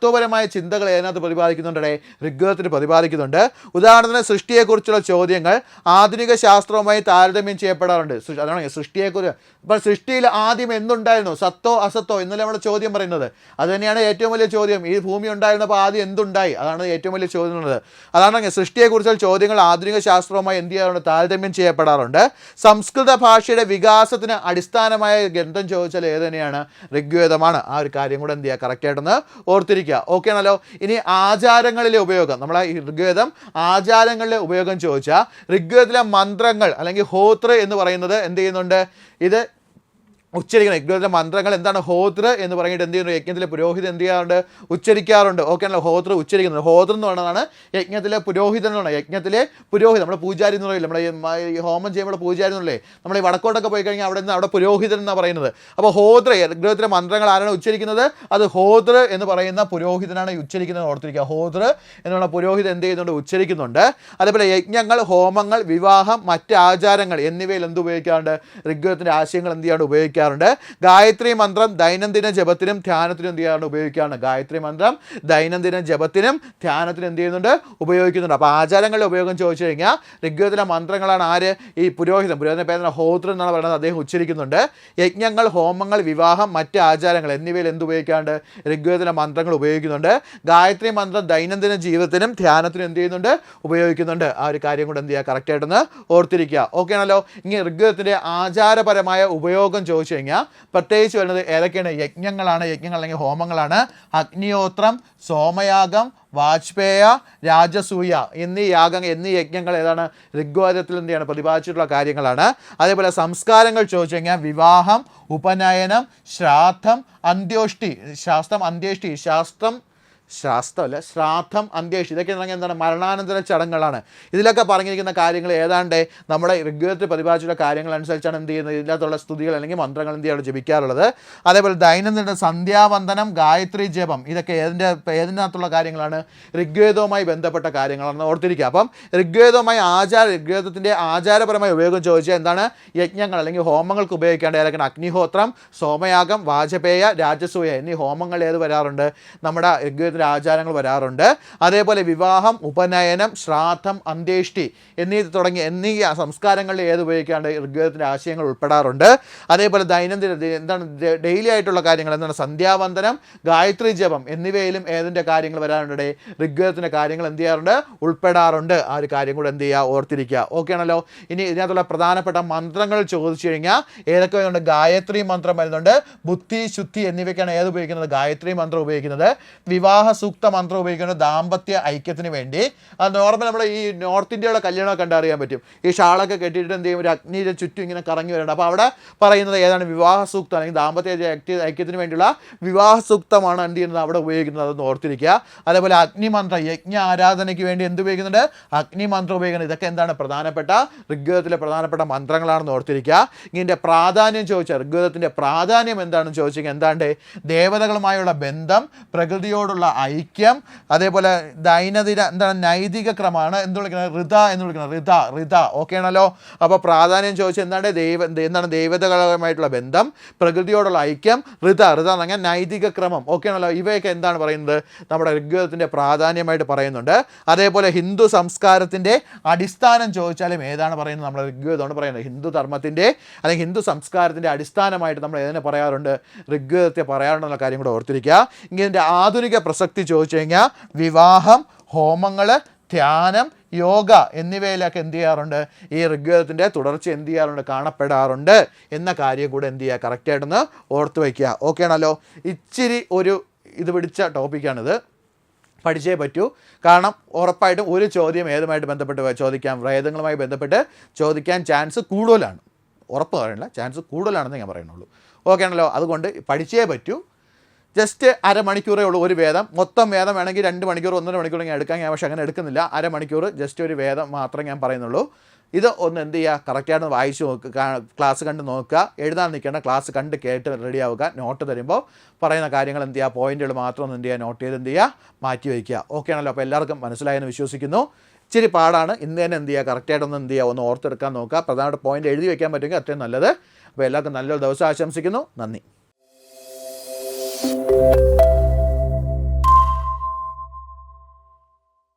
തത്വപരമായ ചിന്തകൾ ഏതിനകത്ത് പ്രതിപാദിക്കുന്നുണ്ട്? ഋഗ്വേദത്തിൽ പ്രതിപാദിക്കുന്നുണ്ട്. ഉദാഹരണത്തിന് സൃഷ്ടിയെക്കുറിച്ചുള്ള ചോദ്യങ്ങൾ ആധുനിക ശാസ്ത്രവുമായി താരതമ്യം ചെയ്യപ്പെടാറുണ്ട്. അതാണ് സൃഷ്ടിയെക്കുറിച്ച്. ഇപ്പോൾ സൃഷ്ടിയിൽ ആദ്യം എന്തുണ്ടായിരുന്നു? സത്തോ അസത്തോ എന്നല്ലേ നമ്മുടെ ചോദ്യം പറയുന്നത്. അത് തന്നെയാണ് ഏറ്റവും വലിയ ചോദ്യം. ഈ ഭൂമി ഉണ്ടായിരുന്നപ്പോൾ ആദ്യം എന്തുണ്ടായി? അതാണ് ഏറ്റവും വലിയ ചോദ്യം ഉള്ളത്. അതാണ് സൃഷ്ടിയെക്കുറിച്ചുള്ള ചോദ്യങ്ങൾ ആധുനിക ശാസ്ത്രവുമായി എന്ത് ചെയ്യാറുണ്ട്? താരതമ്യം ചെയ്യപ്പെടാറുണ്ട്. സംസ്കൃത ഭാഷയുടെ വികാസത്തിന് അടിസ്ഥാനമായ ഗ്രന്ഥം ചോദിച്ചാൽ ഏത് തന്നെയാണ്? ഋഗ്വേദമാണ്. ആ ഒരു കാര്യം കൂടെ എന്ത് ചെയ്യുക? കറക്റ്റായിട്ടൊന്ന് ഓർത്തിരിക്കുക. ഓക്കെ ആണല്ലോ. ഇനി ആചാരങ്ങളിലെ ഉപയോഗം, നമ്മളെ ഋഗ്വേദം ആചാരങ്ങളിലെ ഉപയോഗം ചോദിച്ചാൽ ഋഗ്വേദത്തിലെ മന്ത്രങ്ങൾ അല്ലെങ്കിൽ ഹോത്ര എന്ന് പറയുന്നത് എന്ത് ചെയ്യുന്നുണ്ട്? ഇത് ഉച്ചരിക്കണം. ഋഗ്വേദത്തിലെ മന്ത്രങ്ങൾ എന്താണ്? ഹോത്ര എന്ന് പറഞ്ഞിട്ട് എന്ത് ചെയ്യുന്നു? യജ്ഞത്തിലെ പുരോഹിതൻ എന്ത് ചെയ്യാറുണ്ട്? ഉച്ചരിക്കാറുണ്ട്. ഓക്കെ ആണല്ലോ. ഹോത്ര ഉച്ചരിക്കുന്നത്. ഹോത്ര എന്ന് പറയുന്നതാണ് യജ്ഞത്തിലെ പുരോഹിതൻ എന്ന് പറയുന്നത്. യജ്ഞത്തിലെ പുരോഹിതൻ, നമ്മുടെ പൂജാരി എന്ന് പറയില്ല, നമ്മുടെ ഈ ഹോമം ചെയ്യുമ്പോൾ പൂജാരി എന്നല്ലേ, നമ്മൾ ഈ വടക്കോട്ടൊക്കെ പോയി കഴിഞ്ഞാൽ അവിടെ പുരോഹിതൻ എന്നാണ് പറയുന്നത്. അപ്പോൾ ഹോത്ര, ഋഗ്വേദത്തിലെ മന്ത്രങ്ങൾ ആരാണ് ഉച്ചരിക്കുന്നത്? അത് ഹോത്ര എന്ന് പറയുന്ന പുരോഹിതനാണ് ഉച്ചരിക്കുന്നത്. ഓർത്തിരിക്കുക. ഹോത്ര എന്നുള്ള പുരോഹിതൻ എന്ത് ചെയ്യുന്നുണ്ട്? ഉച്ചരിക്കുന്നുണ്ട്. അതേപോലെ യജ്ഞങ്ങൾ, ഹോമങ്ങൾ, വിവാഹം, മറ്റ് ആചാരങ്ങൾ എന്നിവയിൽ എന്ത് ഉപയോഗിക്കാറുണ്ട്? ഋഗ്വേദത്തിൻ്റെ ആശയങ്ങൾ എന്ത് ചെയ്യാണ്ട് ഉപയോഗിക്കുക. ഗായത്രി മന്ത്രം ദൈനംദിന ജപത്തിനും ധ്യാനത്തിനും എന്ത് ചെയ്യാറുണ്ട്? ഉപയോഗിക്കാറുണ്ട്. ഗായത്രി മന്ത്രം ദൈനംദിന ജപത്തിനും ധ്യാനത്തിനും എന്ത് ചെയ്യുന്നുണ്ട്? ഉപയോഗിക്കുന്നുണ്ട്. അപ്പോൾ ആചാരങ്ങളുടെ ഉപയോഗം ചോദിച്ചു കഴിഞ്ഞാൽ ഋഗ്വേദത്തിലെ മന്ത്രങ്ങളാണ് ആര്? ഈ പുരോഹിതൻ്റെ പേരാണ് ഹോത്ര എന്നാണ് പറയുന്നത്. അദ്ദേഹം ഉച്ചരിക്കുന്നുണ്ട്. യജ്ഞങ്ങൾ, ഹോമങ്ങൾ, വിവാഹം, മറ്റ് ആചാരങ്ങൾ എന്നിവയിൽ എന്ത് ഉപയോഗിക്കാറുണ്ട്? ഋഗ്വേദത്തിലെ മന്ത്രങ്ങൾ ഉപയോഗിക്കുന്നുണ്ട്. ഗായത്രി മന്ത്രം ദൈനംദിന ജീവിതത്തിനും ധ്യാനത്തിനും എന്ത് ചെയ്യുന്നുണ്ട്? ഉപയോഗിക്കുന്നുണ്ട്. ആ ഒരു കാര്യം കൂടെ എന്ത് ചെയ്യുക? കറക്റ്റായിട്ടൊന്ന് ഓർത്തിരിക്കുക. ഓക്കെ ആണല്ലോ. ഇനി ഋഗ്വേദത്തിൻ്റെ ആചാരപരമായ ഉപയോഗം ചോദിച്ചു കഴിഞ്ഞാൽ പ്രത്യേകിച്ച് വരുന്നത് ഏതൊക്കെയാണ്? യജ്ഞങ്ങളാണ്. യജ്ഞങ്ങൾ അല്ലെങ്കിൽ ഹോമങ്ങളാണ്. അഗ്നിഹോത്രം, സോമയാഗം, വാജ്പേയ, രാജസൂയ എന്നീ യജ്ഞങ്ങൾ ഏതാണ്? ഋഗ്വേദത്തിൽ എന്ത് ചെയ്യാണ്? പ്രതിപാദിച്ചിട്ടുള്ള കാര്യങ്ങളാണ്. അതേപോലെ സംസ്കാരങ്ങൾ ചോദിച്ചു കഴിഞ്ഞാൽ വിവാഹം, ഉപനയനം, ശ്രാദ്ധം, അന്ത്യോഷ്ടി, ശ്രാദ്ധം, അന്ത്യേഷ്ടി ഇതൊക്കെ എന്താണ്? മരണാനന്തര ചടങ്ങുകളാണ്. ഇതിലൊക്കെ പറഞ്ഞിരിക്കുന്ന കാര്യങ്ങൾ ഏതാണ്ട് നമ്മുടെ ഋഗ്വേദത്തിൽ പ്രതിപാദിച്ചിട്ടുള്ള കാര്യങ്ങൾ അനുസരിച്ചാണ് എന്ത് ചെയ്യുന്നത്? ഇതിനകത്തുള്ള സ്തുതികൾ അല്ലെങ്കിൽ മന്ത്രങ്ങൾ എന്ത് ചെയ്യാണ്? ജപിക്കാറുള്ളത്. അതേപോലെ ദൈനംദിന സന്ധ്യാവന്ദനം, ഗായത്രി ജപം ഇതൊക്കെ ഏതിനകത്തുള്ള കാര്യങ്ങളാണ്? ഋഗ്വേദവുമായി ബന്ധപ്പെട്ട കാര്യങ്ങളാണെന്ന് ഓർത്തിരിക്കുക. അപ്പം ഋഗ്വേദത്തിൻ്റെ ആചാരപരമായ ഉപയോഗം ചോദിച്ചാൽ എന്താണ്? യജ്ഞങ്ങൾ അല്ലെങ്കിൽ ഹോമങ്ങൾക്ക് ഉപയോഗിക്കേണ്ട ഏതൊക്കെയാണ്? അഗ്നിഹോത്രം, സോമയാഗം, വാജപേയ, രാജസൂയ എന്നീ ഹോമങ്ങൾ ഏത് വരാറുണ്ട്? നമ്മുടെ ഋഗ്വേദ ആചാരങ്ങൾ വരാറുണ്ട്. അതേപോലെ വിവാഹം, ഉപനയനം, ശ്രാദ്ധം, അന്ത്യേഷ്ടി എന്നീ സംസ്കാരങ്ങളിൽ ഏത് ഉപയോഗിക്കാണ്ട് ഋഗ്വേദത്തിൻ്റെ ആശയങ്ങൾ ഉൾപ്പെടാറുണ്ട്. അതേപോലെ ദൈനംദിന ഡെയിലി ആയിട്ടുള്ള കാര്യങ്ങൾ എന്താണ്? സന്ധ്യാവന്ദനം, ഗായത്രി ജപം എന്നിവയിലും ഏതിൻ്റെ കാര്യങ്ങൾ വരാറുണ്ട്? ഋഗ്വേദത്തിൻ്റെ കാര്യങ്ങൾ എന്ത് ചെയ്യാറുണ്ട്? ഉൾപ്പെടാറുണ്ട്. ആ ഒരു കാര്യം കൂടെ എന്ത് ചെയ്യുക? ഓർത്തിരിക്കുക. ഓക്കെ ആണല്ലോ. ഇനി ഇതിനകത്തുള്ള പ്രധാനപ്പെട്ട മന്ത്രങ്ങൾ ചോദിച്ചു കഴിഞ്ഞാൽ ഏതൊക്കെ വരുന്നുണ്ട്? ഗായത്രി മന്ത്രം വരുന്നുണ്ട്. ബുദ്ധി, ശുദ്ധി എന്നിവയ്ക്കാണ് ഏത് ഉപയോഗിക്കുന്നത്? ഗായത്രി മന്ത്രം ഉപയോഗിക്കുന്നത്. വിവാഹ സൂക്ത മന്ത്രം ഉപയോഗിക്കുന്നത് ദാമ്പത്യ ഐക്യത്തിന് വേണ്ടി. അത് നോർമൽ നമ്മൾ ഈ നോർത്ത് ഇന്ത്യയുടെ കല്യാണമൊക്കെ കണ്ടറിയാൻ പറ്റും. ഈ ഷാളൊക്കെ കെട്ടിയിട്ട് എന്ത് ചെയ്യും? ഒരു അഗ്നിയുടെ ചുറ്റും ഇങ്ങനെ കറങ്ങി വരുന്നുണ്ട്. അപ്പോൾ അവിടെ പറയുന്നത് ഏതാണ്? വിവാഹ സൂക്തം അല്ലെങ്കിൽ ദാമ്പത്യ ഐക്യത്തിന് വേണ്ടിയുള്ള വിവാഹ സൂക്തമാണ് എന്ത് ചെയ്യുന്നത്? അവിടെ ഉപയോഗിക്കുന്നത്. അതൊന്ന് ഓർത്തിരിക്കുക. അതേപോലെ അഗ്നിമന്ത്രം, യജ്ഞ ആരാധനയ്ക്ക് വേണ്ടി എന്ത് ഉപയോഗിക്കുന്നുണ്ട്? അഗ്നിമന്ത്രം ഉപയോഗിക്കുന്നത്. ഇതൊക്കെ എന്താണ്? ഋഗ്വേദത്തിലെ പ്രധാനപ്പെട്ട മന്ത്രങ്ങളാണെന്ന് ഓർത്തിരിക്കുക. ഇതിൻ്റെ പ്രാധാന്യം ചോദിച്ചാൽ ഋഗ്വേദത്തിൻ്റെ പ്രാധാന്യം എന്താണെന്ന് ചോദിച്ചെങ്കിൽ എന്താണ്ട്? ദേവതകളുമായുള്ള ബന്ധം, പ്രകൃതിയോടുള്ള ഐക്യം, അതേപോലെ ദൈനംദിന എന്താണ് നൈതിക ക്രമമാണ് എന്ത് വിളിക്കുന്നത്, ഋത എന്ന് വിളിക്കുന്നത്, ഋത. ഓക്കെ ആണല്ലോ. അപ്പോൾ പ്രാധാന്യം ചോദിച്ചാൽ എന്താണ് ദൈവതകളുമായിട്ടുള്ള ബന്ധം, പ്രകൃതിയോടുള്ള ഐക്യം, ഋത എന്ന് പറഞ്ഞാൽ നൈതിക ക്രമം. ഓക്കെ ആണല്ലോ. ഇവയൊക്കെ എന്താണ് പറയുന്നത്, നമ്മുടെ ഋഗ്വേദത്തിൻ്റെ പ്രാധാന്യമായിട്ട് പറയുന്നുണ്ട്. അതേപോലെ ഹിന്ദു സംസ്കാരത്തിൻ്റെ അടിസ്ഥാനം ചോദിച്ചാലും ഏതാണ് പറയുന്നത്, നമ്മുടെ ഋഗ്വേദമാണ് പറയുന്നത്. ഹിന്ദു ധർമ്മത്തിൻ്റെ അല്ലെങ്കിൽ ഹിന്ദു സംസ്കാരത്തിൻ്റെ അടിസ്ഥാനമായിട്ട് നമ്മൾ ഏതിനെ പറയാറുണ്ട്, ഋഗ്വേദത്തെ പറയാറുണ്ടെന്നുള്ള കാര്യം കൂടെ ഓർത്തിരിക്കുക. ഇതിൻ്റെ ആധുനിക പ്രസക്തി ചോദിച്ചു കഴിഞ്ഞാൽ വിവാഹം, ഹോമങ്ങൾ, ധ്യാനം, യോഗ എന്നിവയിലൊക്കെ എന്ത് ചെയ്യാറുണ്ട്, ഈ ഋഗ്വേദത്തിൻ്റെ തുടർച്ച എന്ത് ചെയ്യാറുണ്ട്, കാണപ്പെടാറുണ്ട് എന്ന കാര്യം കൂടെ എന്ത് ചെയ്യുക, കറക്റ്റായിട്ടൊന്ന് ഓർത്ത് വയ്ക്കുക. ഓക്കെ ആണല്ലോ. ഇച്ചിരി ഒരു ഇത് പിടിച്ച ടോപ്പിക്കാണിത്, പഠിച്ചേ പറ്റൂ. കാരണം ഉറപ്പായിട്ടും ഒരു ചോദ്യം ഏതുമായിട്ട് ബന്ധപ്പെട്ട് ചോദിക്കാം, വേദങ്ങളുമായി ബന്ധപ്പെട്ട് ചോദിക്കാൻ ചാൻസ് കൂടുതലാണ്. ഉറപ്പ് പറയണില്ല, ചാൻസ് കൂടുതലാണെന്ന് ഞാൻ പറയുന്നുള്ളൂ. ഓക്കെ ആണല്ലോ. അതുകൊണ്ട് പഠിച്ചേ പറ്റൂ. ജസ്റ്റ് അരമണിക്കൂറേ ഉള്ളൂ ഒരു വേദം. മൊത്തം വേദം വേണമെങ്കിൽ 2 മണിക്കൂർ 1.5 മണിക്കൂർ ഞാൻ എടുക്കാം. ഞാൻ പക്ഷേ അങ്ങനെ എടുക്കുന്നില്ല. അരമണിക്കൂർ ജസ്റ്റ് ഒരു വേദം മാത്രമേ ഞാൻ പറയുന്നുള്ളൂ. ഇത് ഒന്ന് എന്ത് ചെയ്യുക, കറക്റ്റായിട്ട് വായിച്ച് നോക്കുക, ക്ലാസ് കണ്ട് നോക്കുക, എഴുതാൻ നിൽക്കേണ്ട, ക്ലാസ് കണ്ട് കേട്ട് റെഡിയാവുക. നോട്ട് തരുമ്പോൾ പറയുന്ന കാര്യങ്ങൾ എന്ത് ചെയ്യുക, പോയിന്റുകൾ മാത്രം ഒന്ന് എന്ത് ചെയ്യുക, നോട്ട് ചെയ്ത് എന്ത് ചെയ്യുക, മാറ്റി വയ്ക്കുക. ഓക്കെ ആണല്ലോ. അപ്പോൾ എല്ലാവർക്കും മനസ്സിലായെന്ന് വിശ്വസിക്കുന്നു. ഇച്ചിരി പാടാണ്. ഇന്ന് തന്നെ എന്ത് ചെയ്യുക, കറക്റ്റായിട്ടൊന്ന് എന്ത് ചെയ്യുക, ഒന്ന് ഓർത്തെടുക്കാൻ നോക്കുക. പ്രധാനപ്പെട്ട പോയിന്റ് എഴുതി വയ്ക്കാൻ പറ്റുമെങ്കിൽ അത്രയും നല്ലത്. അപ്പോൾ എല്ലാവർക്കും നല്ലൊരു ദിവസം ആശംസിക്കുന്നു. നന്ദി.